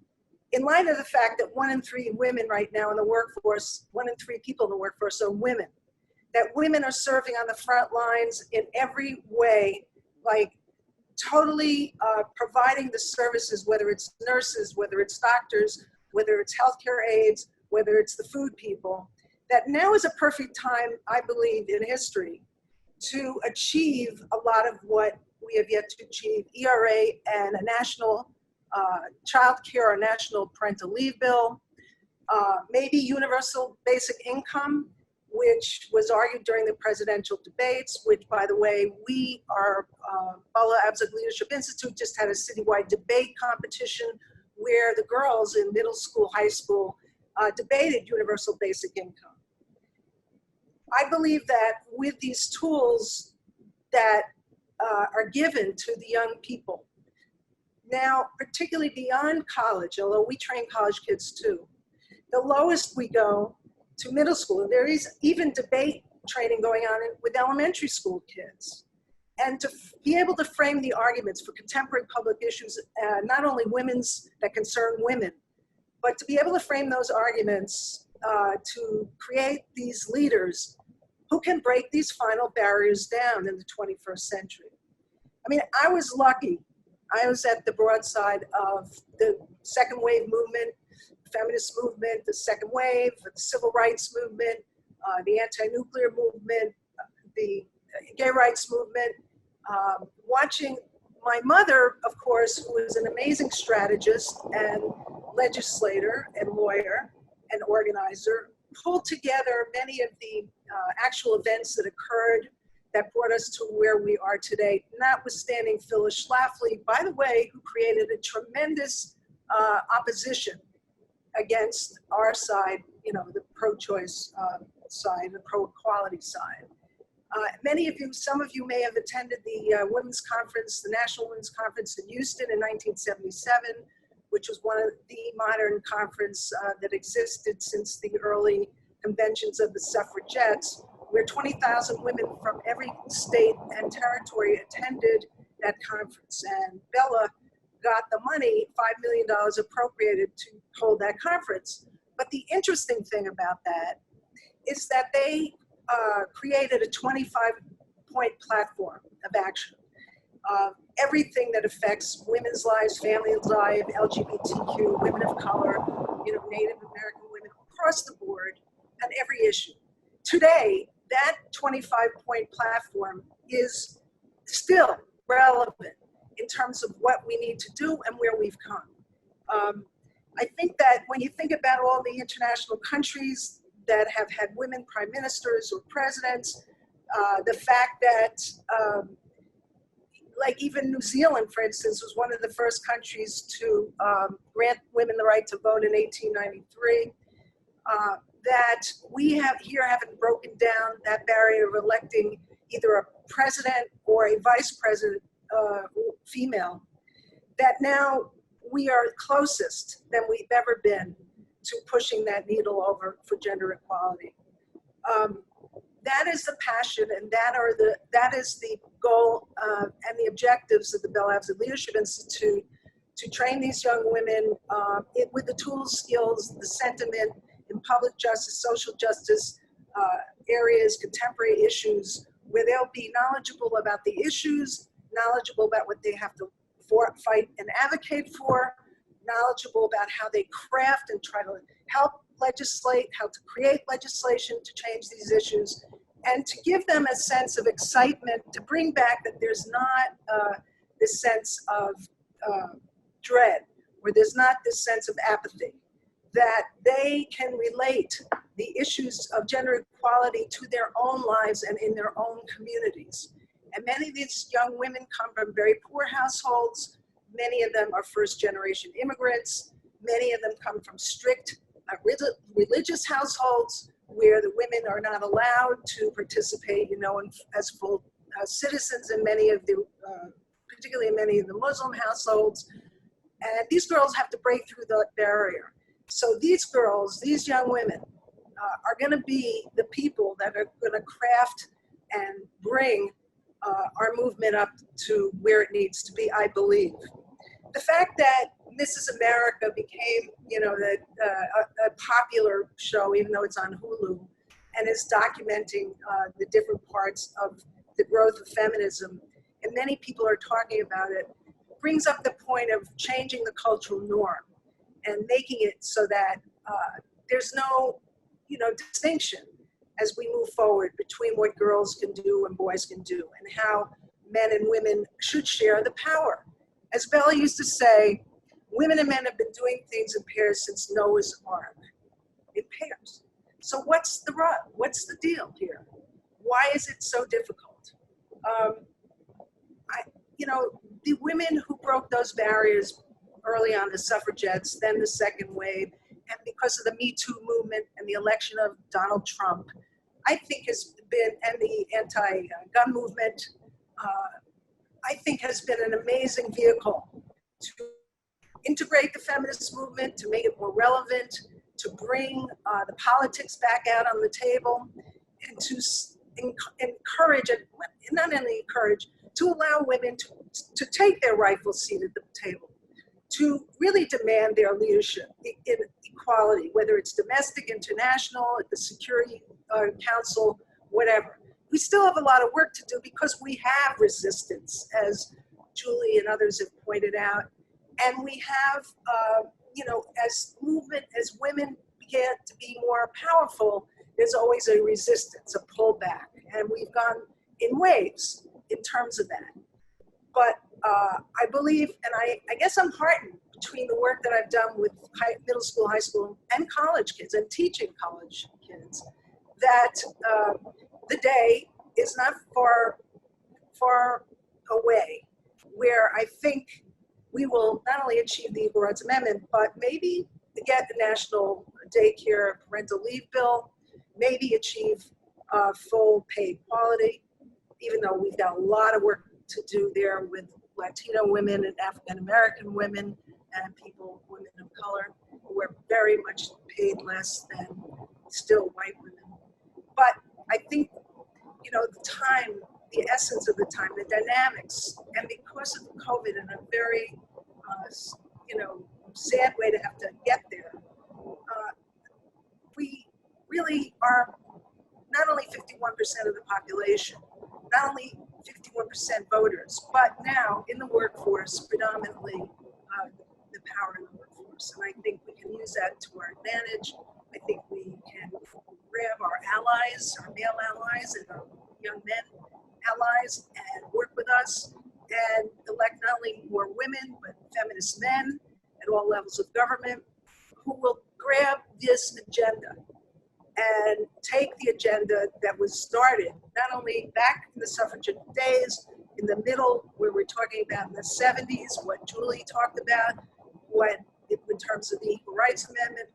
in light of the fact that 1 in 3 women right now in the workforce, 1 in 3 people in the workforce are women, that women are serving on the front lines in every way, like totally providing the services, whether it's nurses, whether it's doctors, whether it's healthcare aides, whether it's the food people, that now is a perfect time, I believe, in history to achieve a lot of what we have yet to achieve, ERA and a national child care or national parental leave bill, maybe universal basic income, which was argued during the presidential debates, which, by the way, we, our Bala Abzug Leadership Institute, just had a citywide debate competition where the girls in middle school, high school, debated universal basic income. I believe that with these tools that are given to the young people, now, particularly beyond college, although we train college kids too, the lowest we go to middle school, and there is even debate training going on with elementary school kids. And to be able to frame the arguments for contemporary public issues, not only women's that concern women, but to be able to frame those arguments to create these leaders who can break these final barriers down in the 21st century. I mean, I was lucky. I was at the broadside of the second wave movement, feminist movement, the second wave, the civil rights movement, the anti-nuclear movement, the gay rights movement, watching my mother, of course, who was an amazing strategist and legislator and lawyer and organizer, pull together many of the actual events that occurred that brought us to where we are today, notwithstanding Phyllis Schlafly, by the way, who created a tremendous opposition against our side, you know, the pro-choice side, the pro-equality side. Many of you, some of you may have attended the Women's Conference, the National Women's Conference in Houston in 1977, which was one of the modern conference that existed since the early conventions of the suffragettes, where 20,000 women from every state and territory attended that conference. And Bella got the money, $5 million appropriated to hold that conference. But the interesting thing about that is that they created a 25-point platform of action. Everything that affects women's lives, families' lives, LGBTQ, women of color, you know, Native American women, across the board on every issue. Today, that 25-point platform is still relevant in terms of what we need to do and where we've come. I think that when you think about all the international countries that have had women prime ministers or presidents, the fact that like even New Zealand, for instance, was one of the first countries to grant women the right to vote in 1893, that we have here haven't broken down that barrier of electing either a president or a vice president, female, that now we are closest than we've ever been to pushing that needle over for gender equality. That is the passion, and that is the goal and the objectives of the Bella Abzug Leadership Institute, to train these young women with the tools, skills, the sentiment in public justice, social justice areas, contemporary issues, where they'll be knowledgeable about the issues, knowledgeable about what they have to fight and advocate for, knowledgeable about how they craft and try to help legislate, how to create legislation to change these issues, and to give them a sense of excitement, to bring back that there's not this sense of dread, or there's not this sense of apathy, that they can relate the issues of gender equality to their own lives and in their own communities. And many of these young women come from very poor households. Many of them are first-generation immigrants. Many of them come from strict religious households where the women are not allowed to participate, you know, as full citizens in many of the, particularly in many of the Muslim households. And these girls have to break through that barrier. So these girls, these young women, are going to be the people that are going to craft and bring our movement up to where it needs to be, I believe. The fact that Mrs. America became, you know, a popular show, even though it's on Hulu, and is documenting the different parts of the growth of feminism, and many people are talking about it, brings up the point of changing the cultural norm and making it so that there's no, distinction as we move forward between what girls can do and boys can do, and how men and women should share the power. As Bella used to say, women and men have been doing things in pairs since Noah's Ark, in pairs. So what's the rub? What's the deal here? Why is it so difficult? The women who broke those barriers early on, the suffragettes, then the second wave, and because of the Me Too movement and the election of Donald Trump, I think has been, and the anti-gun movement, I think has been an amazing vehicle to integrate the feminist movement, to make it more relevant, to bring the politics back out on the table, and to encourage, and not only encourage, to allow women to take their rightful seat at the table, to really demand their leadership in equality, whether it's domestic, international, at the Security Council, whatever. We still have a lot of work to do because we have resistance, as Julie and others have pointed out. And we have, as women get to be more powerful, there's always a resistance, a pullback. And we've gone in waves in terms of that. But I believe, and I guess I'm heartened between the work that I've done with middle school, high school, and college kids, and teaching college kids, that the day is not far away where I think we will not only achieve the Equal Rights Amendment, but maybe get the national daycare parental leave bill, maybe achieve full pay equality, even though we've got a lot of work to do there with Latino women and African American women and women of color, who are very much paid less than still white women. But I think, the time, the essence of the time, the dynamics, and because of COVID and a very, sad way to have to get there, we really are not only 51% of the population, not only 51% voters, but now in the workforce, predominantly the power in the workforce. And I think we can use that to our advantage. I think we can grab our allies, our male allies, and our young men allies, and work with us and elect not only more women, but feminist men at all levels of government who will grab this agenda and take the agenda that was started, not only back in the suffragette days, in the middle, where we're talking about in the 70s, what Julie talked about, in terms of the Equal Rights Amendment,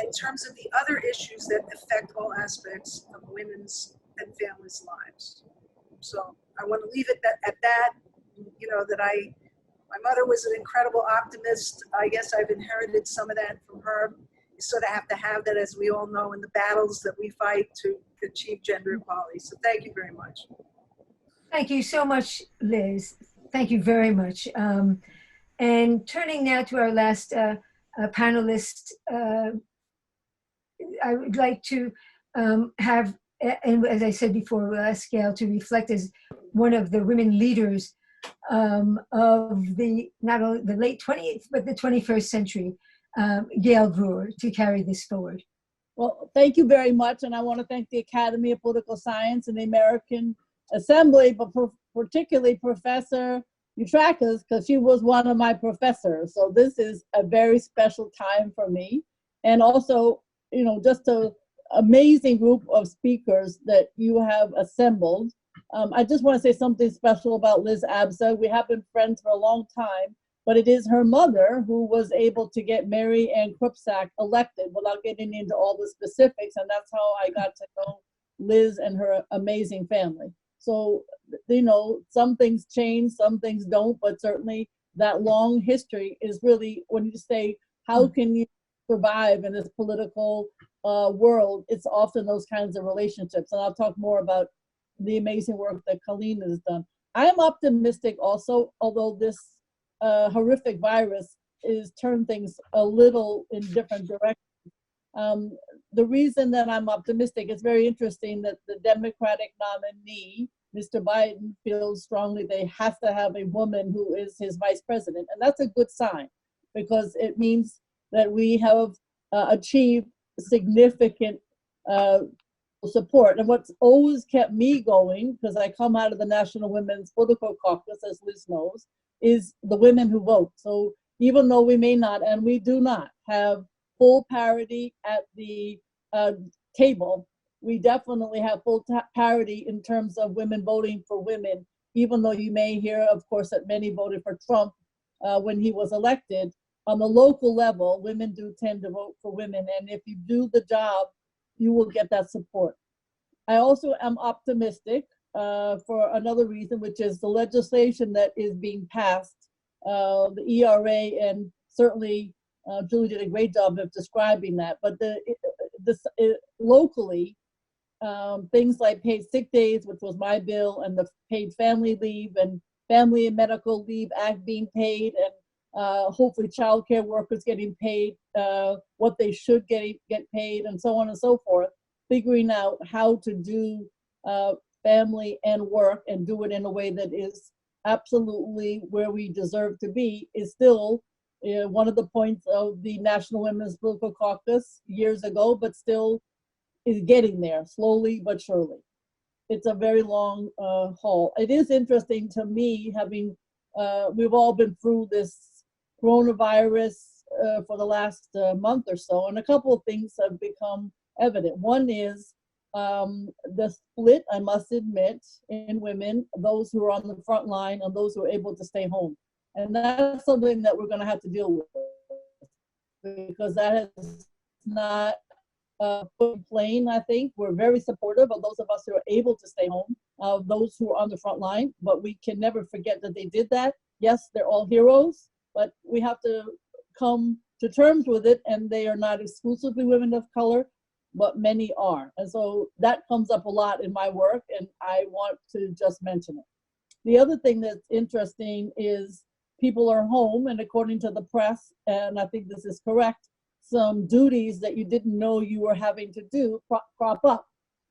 in terms of the other issues that affect all aspects of women's and families' lives. So I want to leave it at that, my mother was an incredible optimist. I guess I've inherited some of that from her. You sort of have to have that, as we all know, in the battles that we fight to achieve gender equality. So thank you very much. Thank you so much, Liz. Thank you very much. And turning now to our last panelist, I would like to have, and as I said before, we'll ask Gail to reflect as one of the women leaders of not only the late 20th, but the 21st century, Gail Brewer, to carry this forward. Well, thank you very much. And I want to thank the Academy of Political Science and the American Assembly, but particularly Professor Utrakis, because she was one of my professors. So this is a very special time for me. And also, just an amazing group of speakers that you have assembled. I just want to say something special about Liz Abzug. We have been friends for a long time, but it is her mother who was able to get Mary Ann Krupczak elected without getting into all the specifics, and that's how I got to know Liz and her amazing family. So, some things change, some things don't, but certainly that long history is really, when you say, how can you survive in this political world, it's often those kinds of relationships. And I'll talk more about the amazing work that COLINE has done. I am optimistic also, although this horrific virus is turned things a little in different directions. The reason that I'm optimistic is very interesting that the Democratic nominee, Mr. Biden feels strongly they have to have a woman who is his vice president. And that's a good sign, because it means that we have achieved significant support. And what's always kept me going, because I come out of the National Women's Political Caucus, as Liz knows, is the women who vote. So even though we may not, and we do not, have full parity at the table, we definitely have full parity in terms of women voting for women, even though you may hear, of course, that many voted for Trump when he was elected. On the local level, women do tend to vote for women, and if you do the job, you will get that support. I also am optimistic for another reason, which is the legislation that is being passed, the ERA, and certainly Julie did a great job of describing that, but locally, things like paid sick days, which was my bill, and the paid family leave and Family and Medical Leave Act being paid, and hopefully child care workers getting paid what they should get paid, and so on and so forth, figuring out how to do family and work and do it in a way that is absolutely where we deserve to be, is still one of the points of the National Women's Political Caucus years ago, but still is getting there, slowly but surely. It's a very long haul. It is interesting to me, having, we've all been through this coronavirus for the last month or so, and a couple of things have become evident. One is the split, I must admit, in women, those who are on the front line and those who are able to stay home. And that's something that we're going to have to deal with, because that has not put in plain, I think. We're very supportive of those of us who are able to stay home, of those who are on the front line, but we can never forget that they did that. Yes, they're all heroes, but we have to come to terms with it, and they are not exclusively women of color, but many are. And so that comes up a lot in my work, and I want to just mention it. The other thing that's interesting is people are home, and according to the press, and I think this is correct, some duties that you didn't know you were having to do crop up.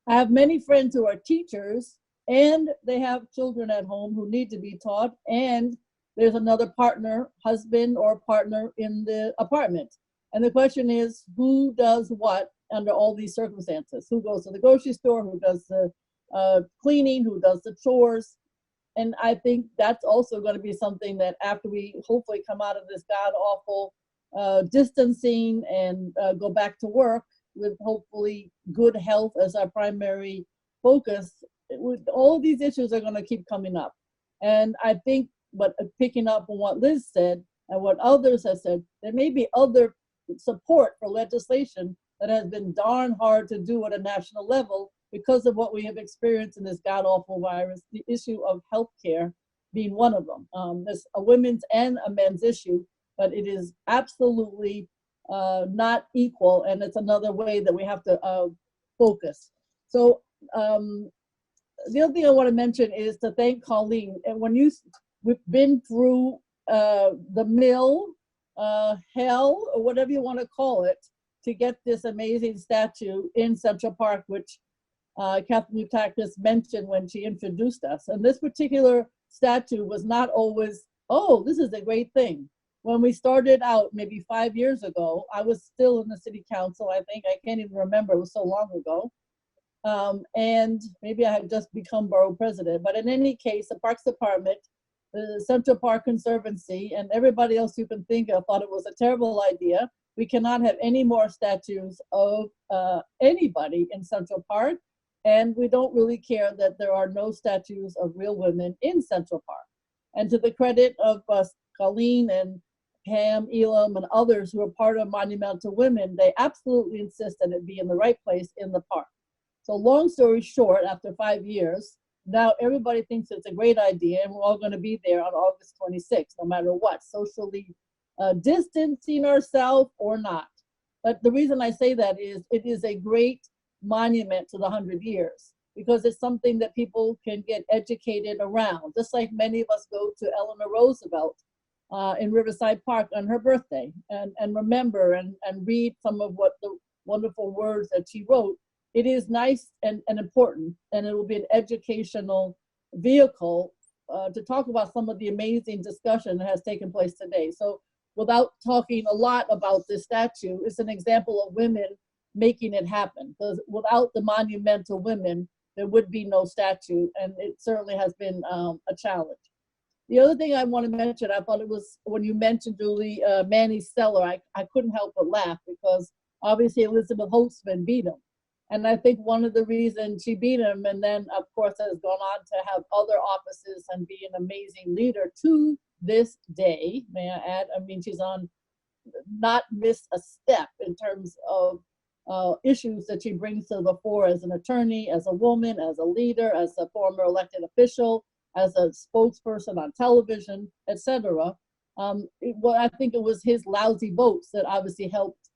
I have many friends who are teachers, and they have children at home who need to be taught, and there's another partner, husband or partner in the apartment. And the question is, who does what under all these circumstances? Who goes to the grocery store? Who does the cleaning? Who does the chores? And I think that's also going to be something that after we hopefully come out of this god-awful distancing and go back to work with hopefully good health as our primary focus, all of these issues are going to keep coming up. And I think, but picking up on what Liz said and what others have said, there may be other support for legislation that has been darn hard to do at a national level because of what we have experienced in this god-awful virus, the issue of healthcare being one of them. There's a women's and a men's issue, but it is absolutely not equal, and it's another way that we have to focus. So the other thing I want to mention is to thank COLINE. And when we've been through the mill, hell, or whatever you want to call it, to get this amazing statue in Central Park, which Catherine Eutakis mentioned when she introduced us. And this particular statue was not always, oh, this is a great thing. When we started out maybe 5 years ago, I was still in the city council, I think. I can't even remember, it was so long ago. And maybe I had just become borough president. But in any case, the Parks Department, the Central Park Conservancy, and everybody else you can think of thought it was a terrible idea. We cannot have any more statues of anybody in Central Park. And we don't really care that there are no statues of real women in Central Park. And to the credit of COLINE and Pam, Elam, and others who are part of Monumental Women, they absolutely insist that it be in the right place in the park. So long story short, after 5 years, now everybody thinks it's a great idea, and we're all going to be there on August 26th, no matter what, socially distancing ourselves or not. But the reason I say that is it is a great monument to the 100 years, because it's something that people can get educated around, just like many of us go to Eleanor Roosevelt in Riverside Park on her birthday and remember and read some of what the wonderful words that she wrote. It is nice and important, and it will be an educational vehicle to talk about some of the amazing discussion that has taken place today. So without talking a lot about this statue, it's an example of women making it happen. Because without the monumental women, there would be no statue, and it certainly has been a challenge. The other thing I want to mention, I thought it was when you mentioned, Julie, Manny Seller, I couldn't help but laugh because obviously Elizabeth Holtzman beat him. And I think one of the reasons she beat him, and then of course has gone on to have other offices and be an amazing leader to this day, may I add. I mean, she's on not miss a step in terms of issues that she brings to the fore as an attorney, as a woman, as a leader, as a former elected official, as a spokesperson on television, etc. Well, I think it was his lousy votes that obviously helped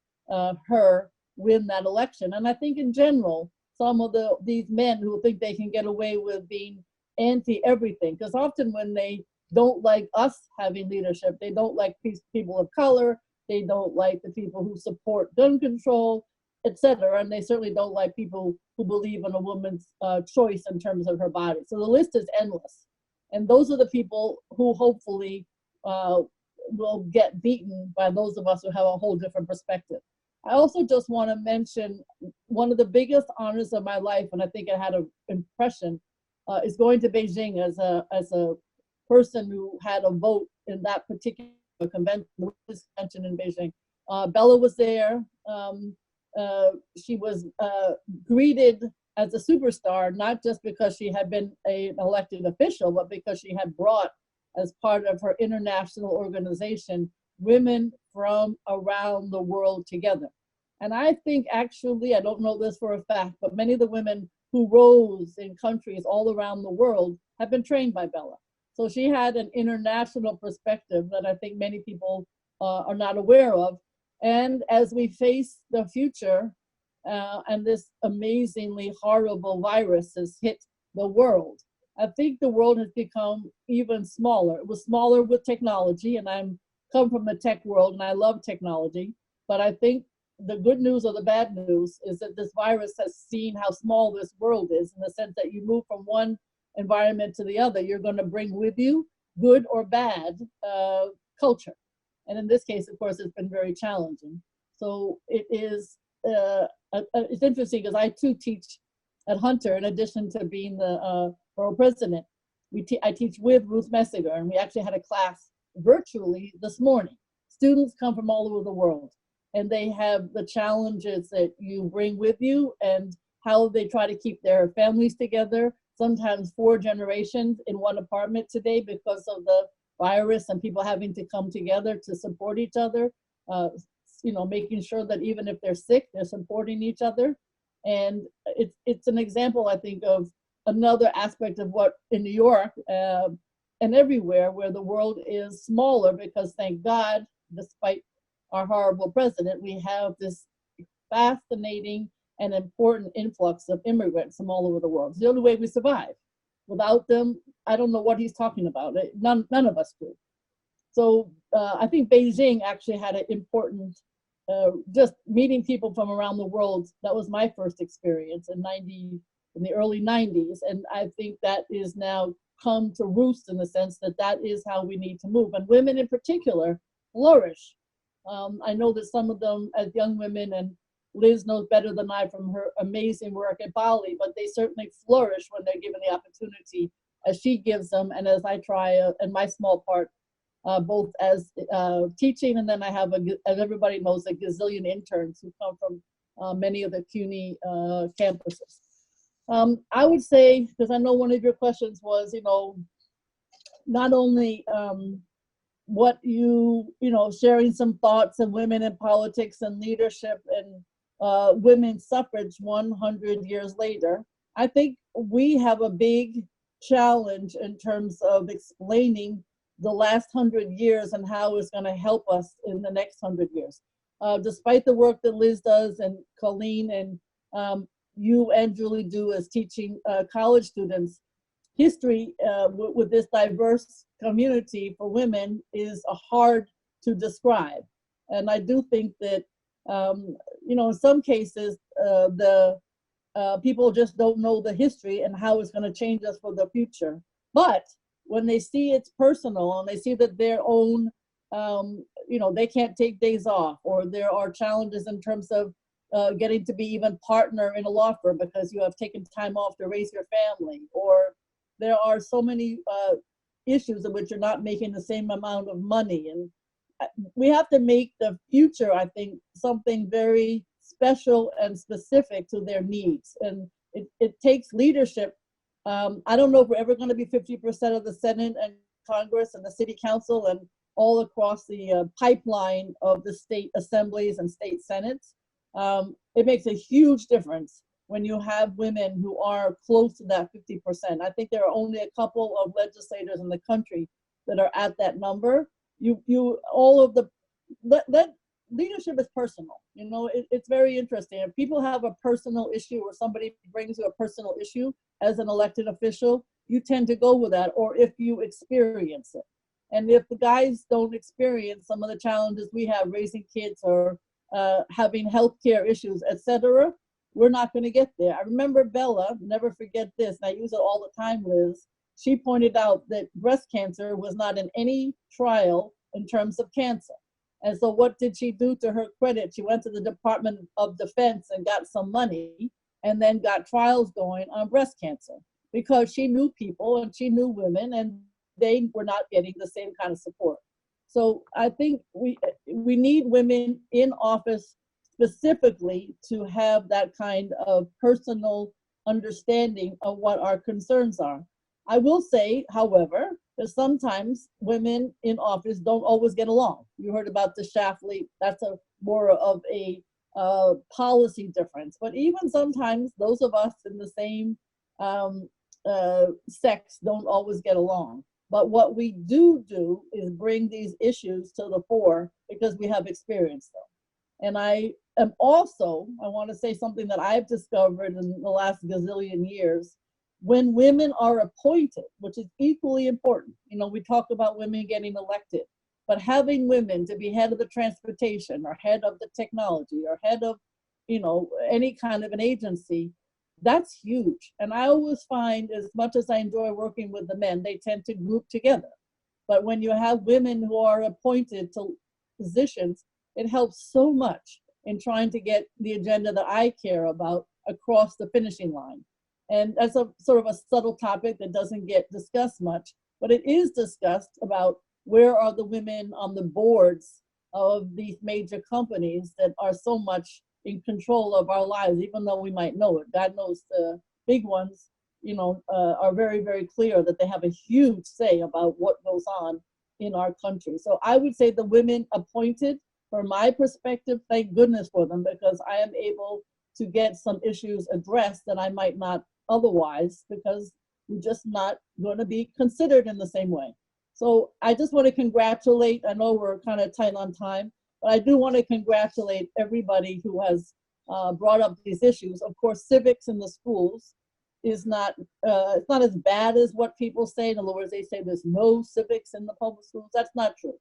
her win that election. And I think in general, some of these men who think they can get away with being anti-everything, because often when they don't like us having leadership, they don't like people of color, they don't like the people who support gun control, etc. And they certainly don't like people who believe in a woman's choice in terms of her body. So the list is endless. And those are the people who hopefully will get beaten by those of us who have a whole different perspective. I also just want to mention one of the biggest honors of my life, and I think it had an impression, is going to Beijing as a person who had a vote in that particular convention in Beijing. Bella was there. She was greeted as a superstar, not just because she had been an elected official, but because she had brought, as part of her international organization, women from around the world together. And I think actually, I don't know this for a fact, but many of the women who rose in countries all around the world have been trained by Bella. So she had an international perspective that I think many people are not aware of. And as we face the future, and this amazingly horrible virus has hit the world, I think the world has become even smaller. It was smaller with technology, and I'm come from the tech world and I love technology, but I think the good news or the bad news is that this virus has seen how small this world is, in the sense that you move from one environment to the other, you're going to bring with you good or bad culture. And in this case, of course, it's been very challenging. So it is, it's interesting because I too teach at Hunter, in addition to being the borough president. I teach with Ruth Messinger, and we actually had a class virtually this morning. Students come from all over the world, and they have the challenges that you bring with you and how they try to keep their families together, sometimes 4 generations in one apartment today because of the virus and people having to come together to support each other, making sure that even if they're sick, they're supporting each other. And it's an example, I think, of another aspect of what in New York and everywhere where the world is smaller, because thank God, despite our horrible president, we have this fascinating and important influx of immigrants from all over the world. It's the only way we survive. Without them, I don't know what he's talking about. None of us do. So I think Beijing actually had an important, just meeting people from around the world. That was my first experience in the early 90s. And I think that is now come to roost in the sense that that is how we need to move. And women in particular flourish. I know that some of them as young women, and Liz knows better than I from her amazing work at Bali, but they certainly flourish when they're given the opportunity as she gives them, and as I try in my small part, both as teaching, and then I have, as everybody knows, a gazillion interns who come from many of the CUNY campuses. I would say, because I know one of your questions was, not only what sharing some thoughts of women in politics and leadership and women's suffrage 100 years later. I think we have a big challenge in terms of explaining the last 100 years and how it's going to help us in the next 100 years. Despite the work that Liz does and COLINE and you and Julie do as teaching college students, history with this diverse community for women is hard to describe. And I do think that, in some cases, the people just don't know the history and how it's going to change us for the future. But when they see it's personal and they see that their own, they can't take days off, or there are challenges in terms of getting to be even partner in a law firm because you have taken time off to raise your family, or there are so many issues in which you're not making the same amount of money. And we have to make the future, I think, something very special and specific to their needs. And it takes leadership. I don't know if we're ever going to be 50% of the Senate and Congress and the City Council and all across the pipeline of the state assemblies and state senates. It makes a huge difference when you have women who are close to that 50%. I think there are only a couple of legislators in the country that are at that number. Leadership is personal. It's very interesting. If people have a personal issue or somebody brings you a personal issue as an elected official, you tend to go with that, or if you experience it. And if the guys don't experience some of the challenges we have raising kids or having healthcare issues, etc., we're not going to get there. I remember Bella, never forget this, and I use it all the time, Liz. She pointed out that breast cancer was not in any trial in terms of cancer. And so what did she do to her credit? She went to the Department of Defense and got some money and then got trials going on breast cancer because she knew people and she knew women and they were not getting the same kind of support. So I think we need women in office specifically to have that kind of personal understanding of what our concerns are. I will say, however, that sometimes women in office don't always get along. You heard about the Shafley, that's more of a policy difference. But even sometimes those of us in the same sex don't always get along. But what we do is bring these issues to the fore because we have experienced them. And I want to say something that I've discovered in the last gazillion years. When women are appointed, which is equally important, we talk about women getting elected, but having women to be head of the transportation or head of the technology or head of, any kind of an agency, that's huge. And I always find, as much as I enjoy working with the men, they tend to group together. But when you have women who are appointed to positions, it helps so much in trying to get the agenda that I care about across the finishing line. And that's a sort of a subtle topic that doesn't get discussed much, but it is discussed about where are the women on the boards of these major companies that are so much in control of our lives, even though we might know it. God knows the big ones, are very, very clear that they have a huge say about what goes on in our country. So I would say the women appointed, from my perspective, thank goodness for them, because I am able to get some issues addressed that I might not otherwise, because we're just not going to be considered in the same way. So I just want to congratulate, I know we're kind of tight on time, but I do want to congratulate everybody who has brought up these issues. Of course, civics in the schools is not, it's not as bad as what people say. In other words, they say there's no civics in the public schools. That's not true.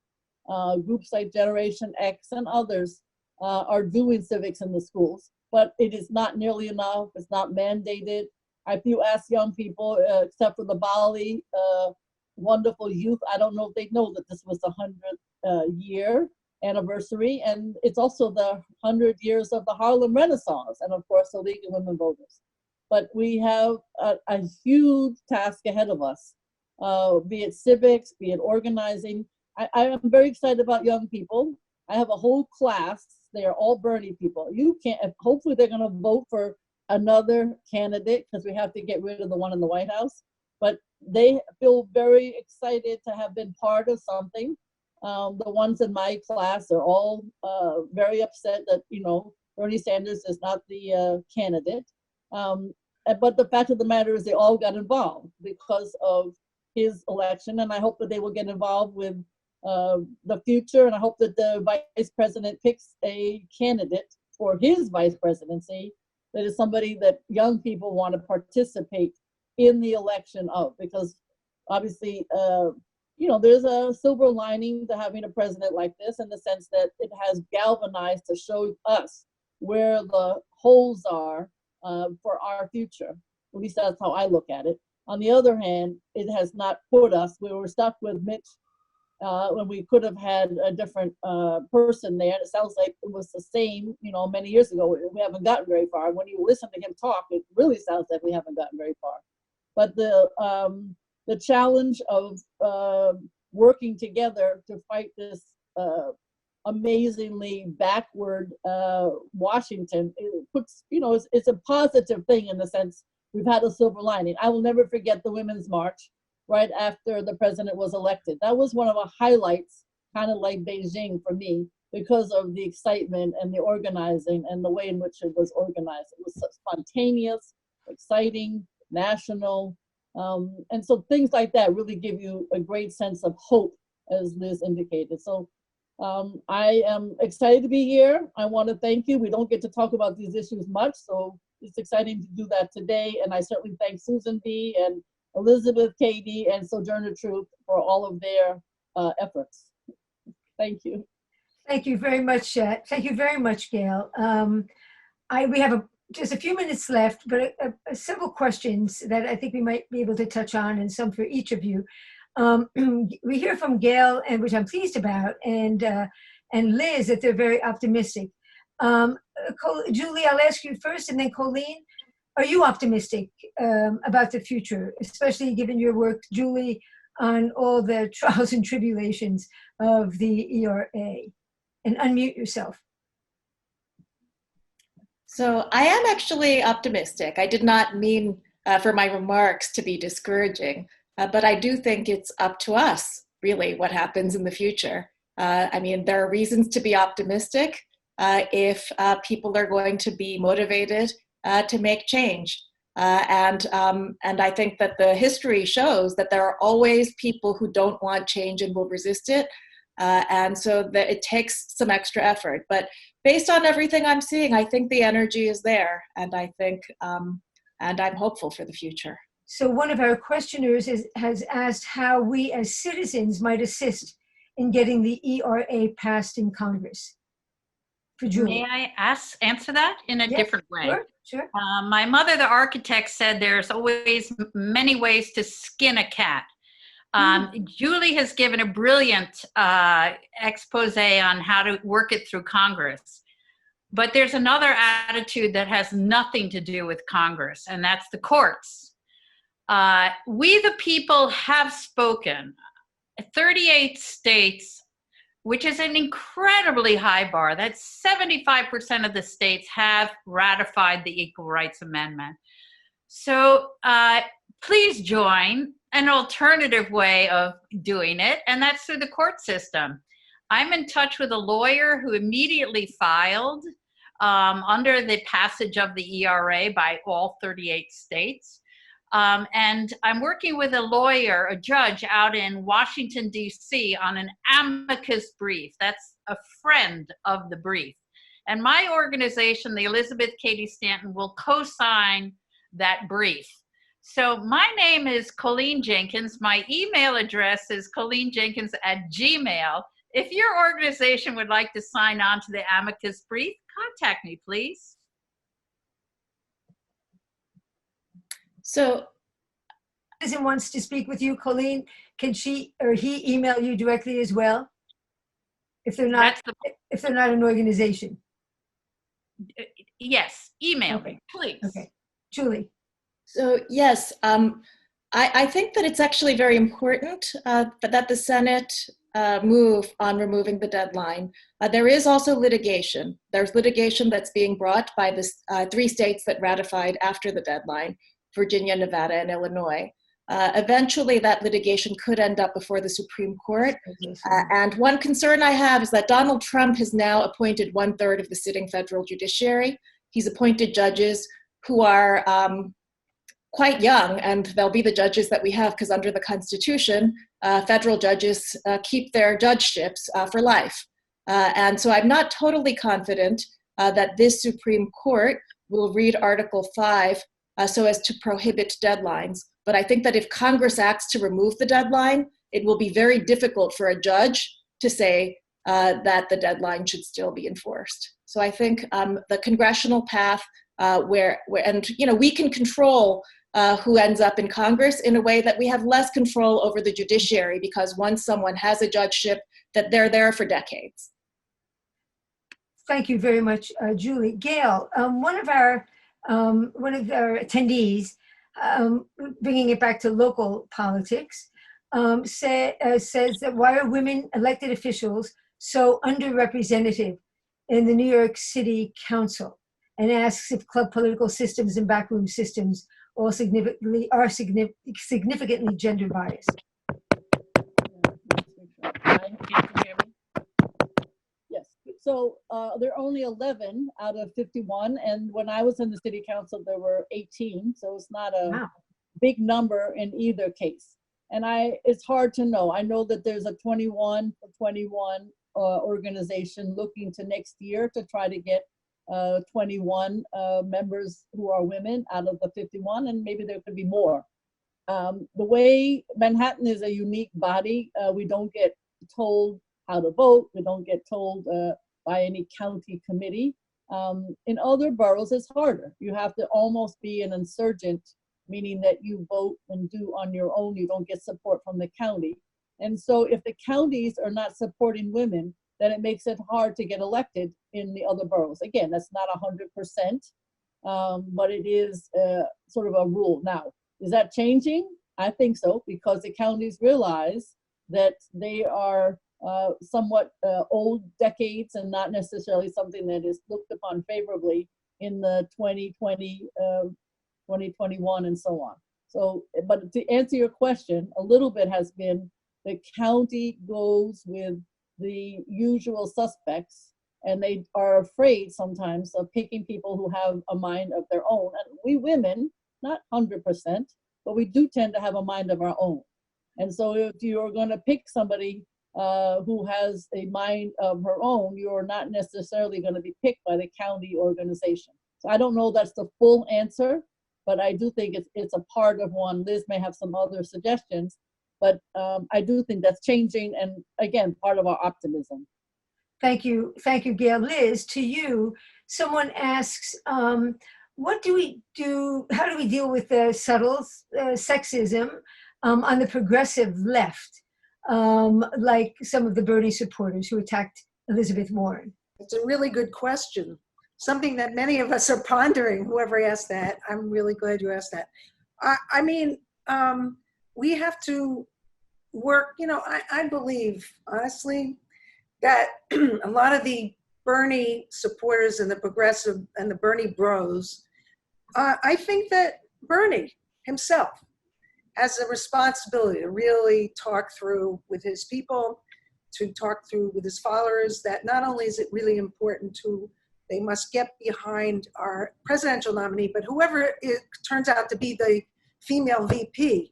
Groups like Generation X and others are doing civics in the schools, but it is not nearly enough. It's not mandated. If you ask young people, except for the Bali wonderful youth, I don't know if they know that this was the 100th year anniversary, and it's also the 100 years of the Harlem Renaissance, and of course the League of Women Voters. But we have a huge task ahead of us, be it civics, be it organizing. I am very excited about young people. I have a whole class. They are all Bernie people. You can't, hopefully they're going to vote for another candidate because we have to get rid of the one in the White House. But they feel very excited to have been part of something. The ones in my class are all very upset that, Bernie Sanders is not the candidate. But the fact of the matter is they all got involved because of his election. And I hope that they will get involved with the future. And I hope that the vice president picks a candidate for his vice presidency that is somebody that young people want to participate in the election of, because obviously, there's a silver lining to having a president like this in the sense that it has galvanized to show us where the holes are for our future. At least that's how I look at it. On the other hand, it has not put us. We were stuck with Mitch when we could have had a different person there. It sounds like it was the same, many years ago. We haven't gotten very far. When you listen to him talk, it really sounds like we haven't gotten very far. But the challenge of working together to fight this amazingly backward Washington, it puts, it's a positive thing in the sense we've had a silver lining. I will never forget the Women's March right after the president was elected. That was one of the highlights, kind of like Beijing for me, because of the excitement and the organizing and the way in which it was organized. It was spontaneous, exciting, national. And so things like that really give you a great sense of hope, as Liz indicated. So I am excited to be here. I want to thank you. We don't get to talk about these issues much, so it's exciting to do that today. And I certainly thank Susan B. and Elizabeth, Cady, and Sojourner Truth for all of their efforts. Thank you. Thank you very much. Thank you very much, Gail. We have just a few minutes left, but several questions that I think we might be able to touch on, and some for each of you. We hear from Gail, and which I'm pleased about, and Liz, that they're very optimistic. Julie, I'll ask you first, and then COLINE. Are you optimistic about the future, especially given your work, Julie, on all the trials and tribulations of the ERA? And unmute yourself. So I am actually optimistic. I did not mean for my remarks to be discouraging, but I do think it's up to us, really, what happens in the future. I mean, there are reasons to be optimistic if people are going to be motivated to make change. And I think that the history shows that there are always people who don't want change and will resist it. And so that it takes some extra effort. But based on everything I'm seeing, I think the energy is there. And I think, and I'm hopeful for the future. So one of our questioners has asked how we as citizens might assist in getting the ERA passed in Congress. For Julie. May I answer that in a different way? Sure, sure. My mother, the architect, said there's always many ways to skin a cat. Julie has given a brilliant expose on how to work it through Congress. But there's another attitude that has nothing to do with Congress, and that's the courts. We, the people, have spoken. 38 states, which is an incredibly high bar. That's 75% of the states have ratified the Equal Rights Amendment. So please join an alternative way of doing it, and that's through the court system. I'm in touch with a lawyer who immediately filed under the passage of the ERA by all 38 states. And I'm working with a lawyer, a judge out in Washington, D.C. on an amicus brief. That's a friend of the brief. And my organization, the Elizabeth Cady Stanton, will co-sign that brief. So my name is COLINE Jenkins. My email address is COLINEJenkins@gmail.com. If your organization would like to sign on to the amicus brief, contact me, please. So, Citizen wants to speak with you, COLINE. Can she or he email you directly as well? If they're not, if they're not an organization. Yes, email me, please. Okay, Julie. So yes, I think that it's actually very important that the Senate move on removing the deadline. There is also litigation. There's litigation that's being brought by the 3 states that ratified after the deadline, Virginia, Nevada, and Illinois. Eventually, that litigation could end up before the Supreme Court. And one concern I have is that Donald Trump has now appointed 1/3 of the sitting federal judiciary. He's appointed judges who are quite young, and they'll be the judges that we have because under the Constitution, federal judges keep their judgeships for life. And so I'm not totally confident that this Supreme Court will read Article 5 so as to prohibit deadlines. But I think that if Congress acts to remove the deadline, it will be very difficult for a judge to say that the deadline should still be enforced. So I think the congressional path and we can control who ends up in Congress in a way that we have less control over the judiciary, because once someone has a judgeship, that they're there for decades. Thank you very much, Julie. Gail, one of our attendees, bringing it back to local politics, says that why are women elected officials so underrepresented in the New York City Council, and asks if club political systems and backroom systems all significantly gender biased. Yes. So there are only 11 out of 51, and when I was in the city council, there were 18. So it's not a big number in either case. And it's hard to know. I know that there's a 21 for 21 organization looking to next year to try to get 21 members who are women out of the 51, and maybe there could be more. The way Manhattan is a unique body, we don't get told how to vote. We don't get told by any county committee. In other boroughs, it's harder. You have to almost be an insurgent, meaning that you vote and do on your own. You don't get support from the county. And so if the counties are not supporting women, then it makes it hard to get elected in the other boroughs. Again, that's not 100%, but it is sort of a rule. Now, is that changing? I think so, because the counties realize that they are somewhat old decades and not necessarily something that is looked upon favorably in the 2020, 2021 and so on. So, but to answer your question, a little bit has been the county goes with the usual suspects, and they are afraid sometimes of picking people who have a mind of their own. And we women, not 100%, but we do tend to have a mind of our own. And so if you're going to pick somebody who has a mind of her own, you're not necessarily going to be picked by the county organization. So I don't know that's the full answer, but I do think it's a part of one. Liz may have some other suggestions, but I do think that's changing, and again, part of our optimism. Thank you, Gail. Liz, to you, someone asks, what do we do, how do we deal with the subtle sexism on the progressive left, like some of the Bernie supporters who attacked Elizabeth Warren? It's a really good question. Something that many of us are pondering, whoever asked that. I'm really glad you asked that. I mean, we have to work, I believe, honestly, that a lot of the Bernie supporters and the progressive and the Bernie bros, I think that Bernie himself has a responsibility to really talk through with his people, to talk through with his followers, that not only is it really important they must get behind our presidential nominee, but whoever it turns out to be the female VP,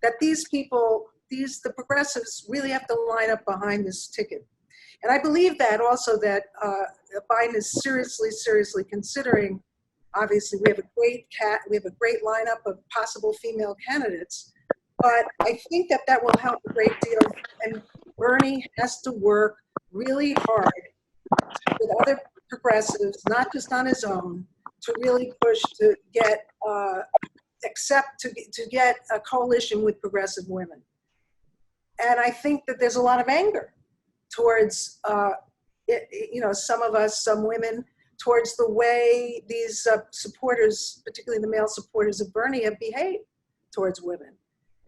that these people, the progressives really have to line up behind this ticket. And I believe that also that Biden is seriously considering, obviously we have a great lineup of possible female candidates, but I think that will help a great deal. And Bernie has to work really hard with other progressives, not just on his own, to really push to get to get a coalition with progressive women. And I think that there's a lot of anger towards, some of us, some women, towards the way these supporters, particularly the male supporters of Bernie, have behaved towards women.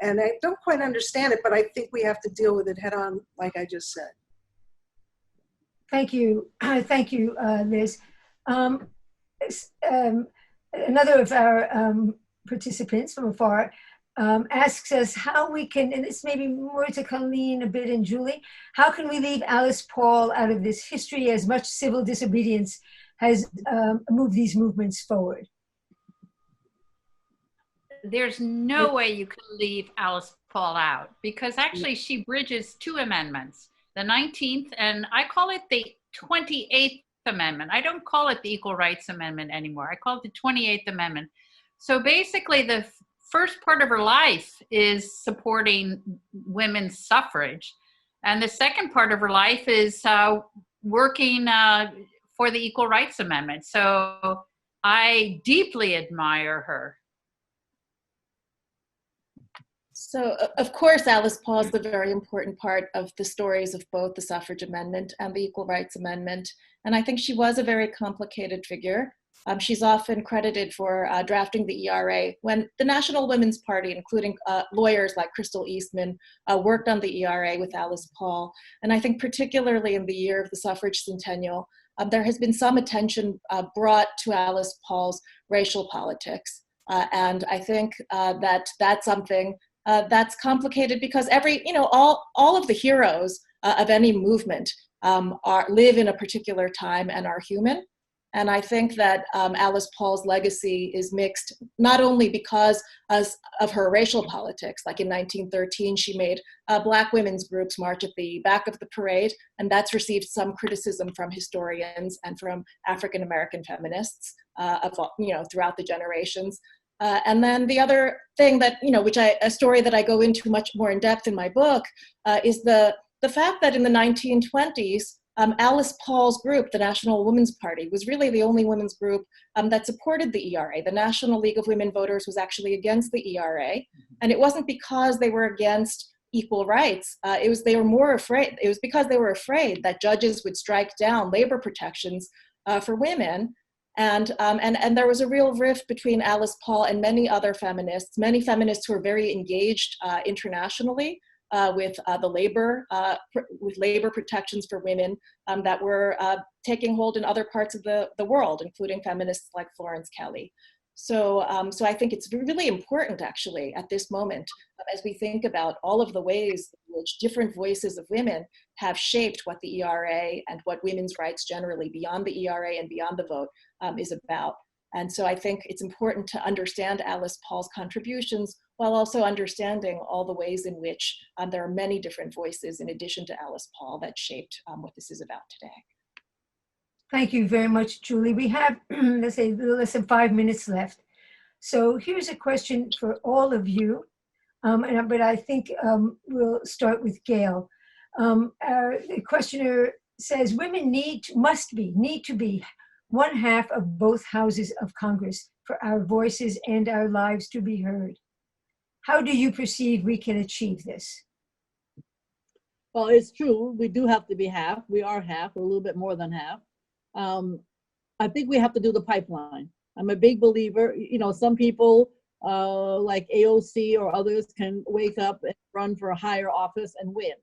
And I don't quite understand it, but I think we have to deal with it head on, like I just said. Thank you, Liz. Another of our participants from afar asks us how we can, and this may be more to COLINE a bit and Julie, how can we leave Alice Paul out of this history, as much civil disobedience has moved these movements forward? There's no way you can leave Alice Paul out, because actually she bridges two amendments, the 19th, and I call it the 28th Amendment. I don't call it the Equal Rights Amendment anymore. I call it the 28th Amendment. So basically the first part of her life is supporting women's suffrage. And the second part of her life is working for the Equal Rights Amendment. So I deeply admire her. So, of course, Alice Paul is a very important part of the stories of both the Suffrage Amendment and the Equal Rights Amendment. And I think she was a very complicated figure. She's often credited for drafting the ERA when the National Women's Party, including lawyers like Crystal Eastman, worked on the ERA with Alice Paul. And I think particularly in the year of the suffrage centennial, there has been some attention brought to Alice Paul's racial politics. And I think that's something that's complicated because all of the heroes of any movement live in a particular time and are human. And I think that Alice Paul's legacy is mixed, not only because of her racial politics, like in 1913, she made Black women's groups march at the back of the parade, and that's received some criticism from historians and from African-American feminists throughout the generations. And then the other thing that, a story that I go into much more in depth in my book, is the fact that in the 1920s, Alice Paul's group, the National Women's Party, was really the only women's group that supported the ERA. The National League of Women Voters was actually against the ERA, and it wasn't because they were against equal rights. It was because they were afraid that judges would strike down labor protections for women. And there was a real rift between Alice Paul and many other feminists who were very engaged internationally with labor protections for women that were taking hold in other parts of the world, including feminists like Florence Kelley. So I think it's really important, actually, at this moment, as we think about all of the ways in which different voices of women have shaped what the ERA and what women's rights generally beyond the ERA and beyond the vote is about. And so I think it's important to understand Alice Paul's contributions while also understanding all the ways in which there are many different voices in addition to Alice Paul that shaped what this is about today. Thank you very much, Julie. We have, let's say, less than 5 minutes left. So here's a question for all of you, but I think we'll start with Gail. The questioner says, women need to be one half of both houses of Congress for our voices and our lives to be heard. How do you perceive we can achieve this? Well, it's true. We do have to be half. We are half, or a little bit more than half. I think we have to do the pipeline. I'm a big believer, some people like AOC or others can wake up and run for a higher office and win.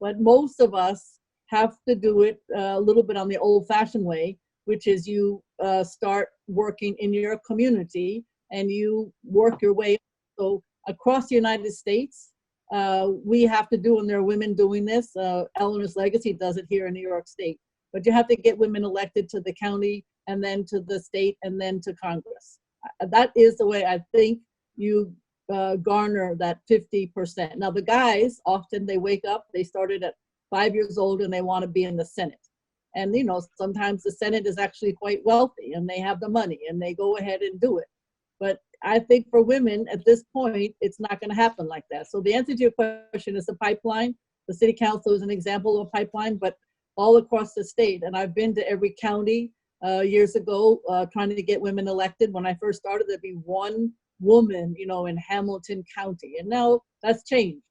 But most of us have to do it a little bit on the old-fashioned way, which is you start working in your community and you work your way. So across the United States, we have to do, and there are women doing this. Eleanor's Legacy does it here in New York State. But you have to get women elected to the county and then to the state and then to Congress. That is the way I think you garner that 50%. Now the guys, often they wake up, they started at 5 years old and they want to be in the Senate. And sometimes the Senate is actually quite wealthy and they have the money and they go ahead and do it. But I think for women at this point, it's not going to happen like that. So the answer to your question is the pipeline. The city council is an example of a pipeline, but all across the state. And I've been to every county years ago trying to get women elected. When I first started, there'd be one woman, in Hamilton County. And now that's changed.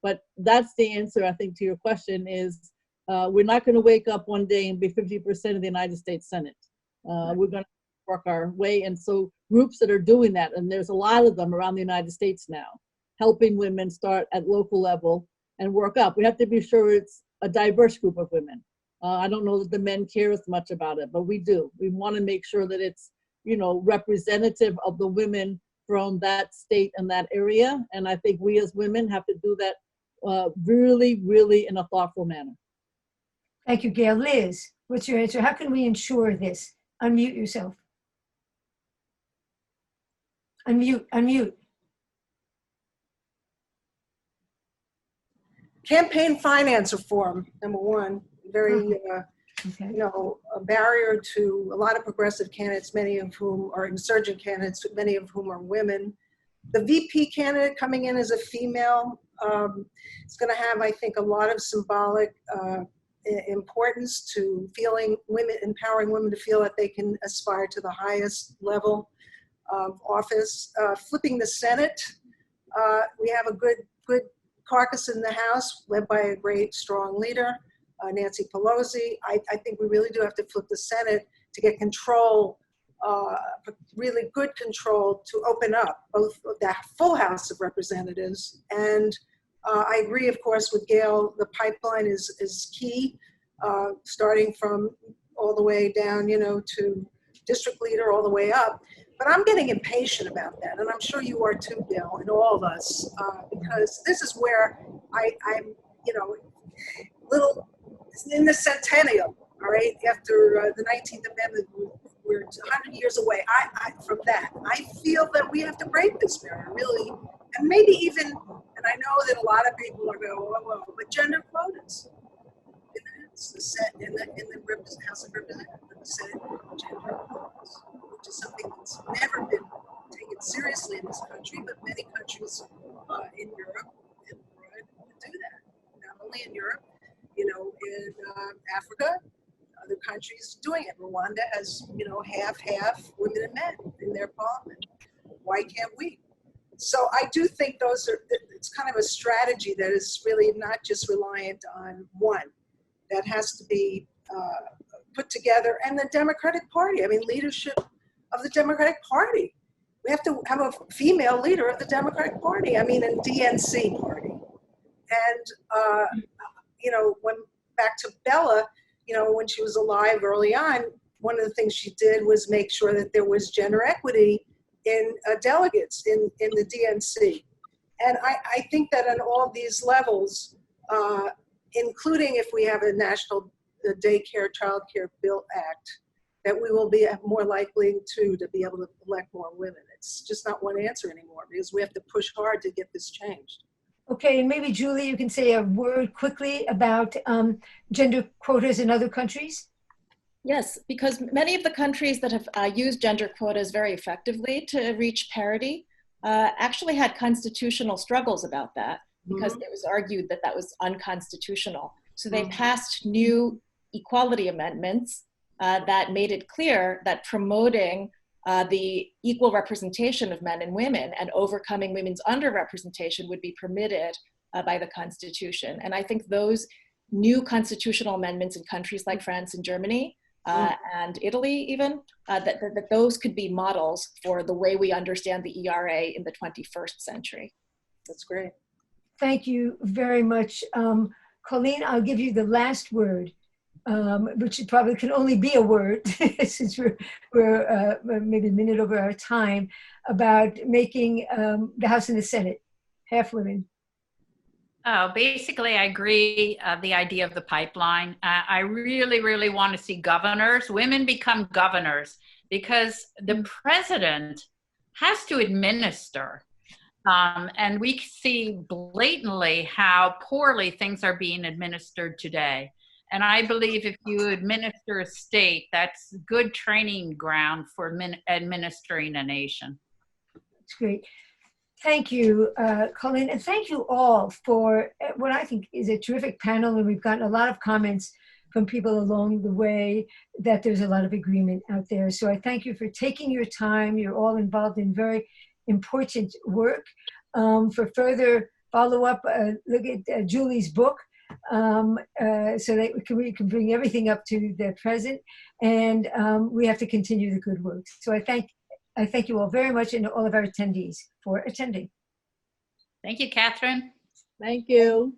But that's the answer, I think, to your question is we're not going to wake up one day and be 50% of the United States Senate. We're going to work our way. And so groups that are doing that, and there's a lot of them around the United States now, helping women start at local level and work up. We have to be sure it's a diverse group of women. I don't know that the men care as much about it, but we do. We want to make sure that it's, representative of the women from that state and that area. And I think we as women have to do that really, really in a thoughtful manner. Thank you, Gail. Liz, what's your answer? How can we ensure this? Unmute yourself. Unmute. Campaign finance reform, number one, very, a barrier to a lot of progressive candidates, many of whom are insurgent candidates, many of whom are women. The VP candidate coming in as a female is going to have, I think, a lot of symbolic importance to empowering women to feel that they can aspire to the highest level of office. Flipping the Senate, we have a good caucus in the House led by a great, strong leader, Nancy Pelosi. I think we really do have to flip the Senate to get control, really good control, to open up both the full House of Representatives. And I agree, of course, with Gail. The pipeline is key, starting from all the way down, to district leader all the way up. But I'm getting impatient about that, and I'm sure you are too, Gail, and all of us, because this is where I'm, little in the Centennial. All right, after the 19th Amendment, we're 100 years away. From that, I feel that we have to break this barrier, really, and maybe even. And I know that a lot of people are going, well, but gender quotas in the House of Representatives, the Senate, gender quotas, which is something that's never been taken seriously in this country, but many countries in Europe and abroad do that. Not only in Europe, in Africa, other countries doing it. Rwanda has, half women and men in their parliament. Why can't we? So I do think it's kind of a strategy that is really not just reliant on one, that has to be put together. And the Democratic Party, leadership of the Democratic Party. We have to have a female leader of the Democratic Party, and DNC party. And, when back to Bella, when she was alive early on, one of the things she did was make sure that there was gender equity in delegates in the DNC. And I think that on all these levels, including if we have a national daycare, child care bill act, that we will be more likely to be able to elect more women. It's just not one answer anymore, because we have to push hard to get this changed. Okay, and maybe Julie, you can say a word quickly about gender quotas in other countries. Yes, because many of the countries that have used gender quotas very effectively to reach parity actually had constitutional struggles about that, because it was argued that that was unconstitutional. So they passed new equality amendments that made it clear that promoting the equal representation of men and women and overcoming women's underrepresentation would be permitted by the Constitution. And I think those new constitutional amendments in countries like France and Germany and Italy even, that those could be models for the way we understand the ERA in the 21st century. That's great. Thank you very much. Colleen, I'll give you the last word, which probably can only be a word since we're maybe a minute over our time, about making the House and the Senate half women. Oh, basically, I agree the idea of the pipeline. I really, really want to see governors, women become governors, because the president has to administer. And we see blatantly how poorly things are being administered today. And I believe if you administer a state, that's good training ground for administering a nation. That's great. Thank you, Colleen, and thank you all for what I think is a terrific panel, and we've gotten a lot of comments from people along the way that there's a lot of agreement out there. So I thank you for taking your time. You're all involved in very important work. For further follow-up, look at Julie's book, so that we can bring everything up to the present, and we have to continue the good work. So I thank you all very much, and all of our attendees for attending. Thank you, Catherine. Thank you.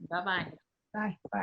Bye-bye. Bye. Bye.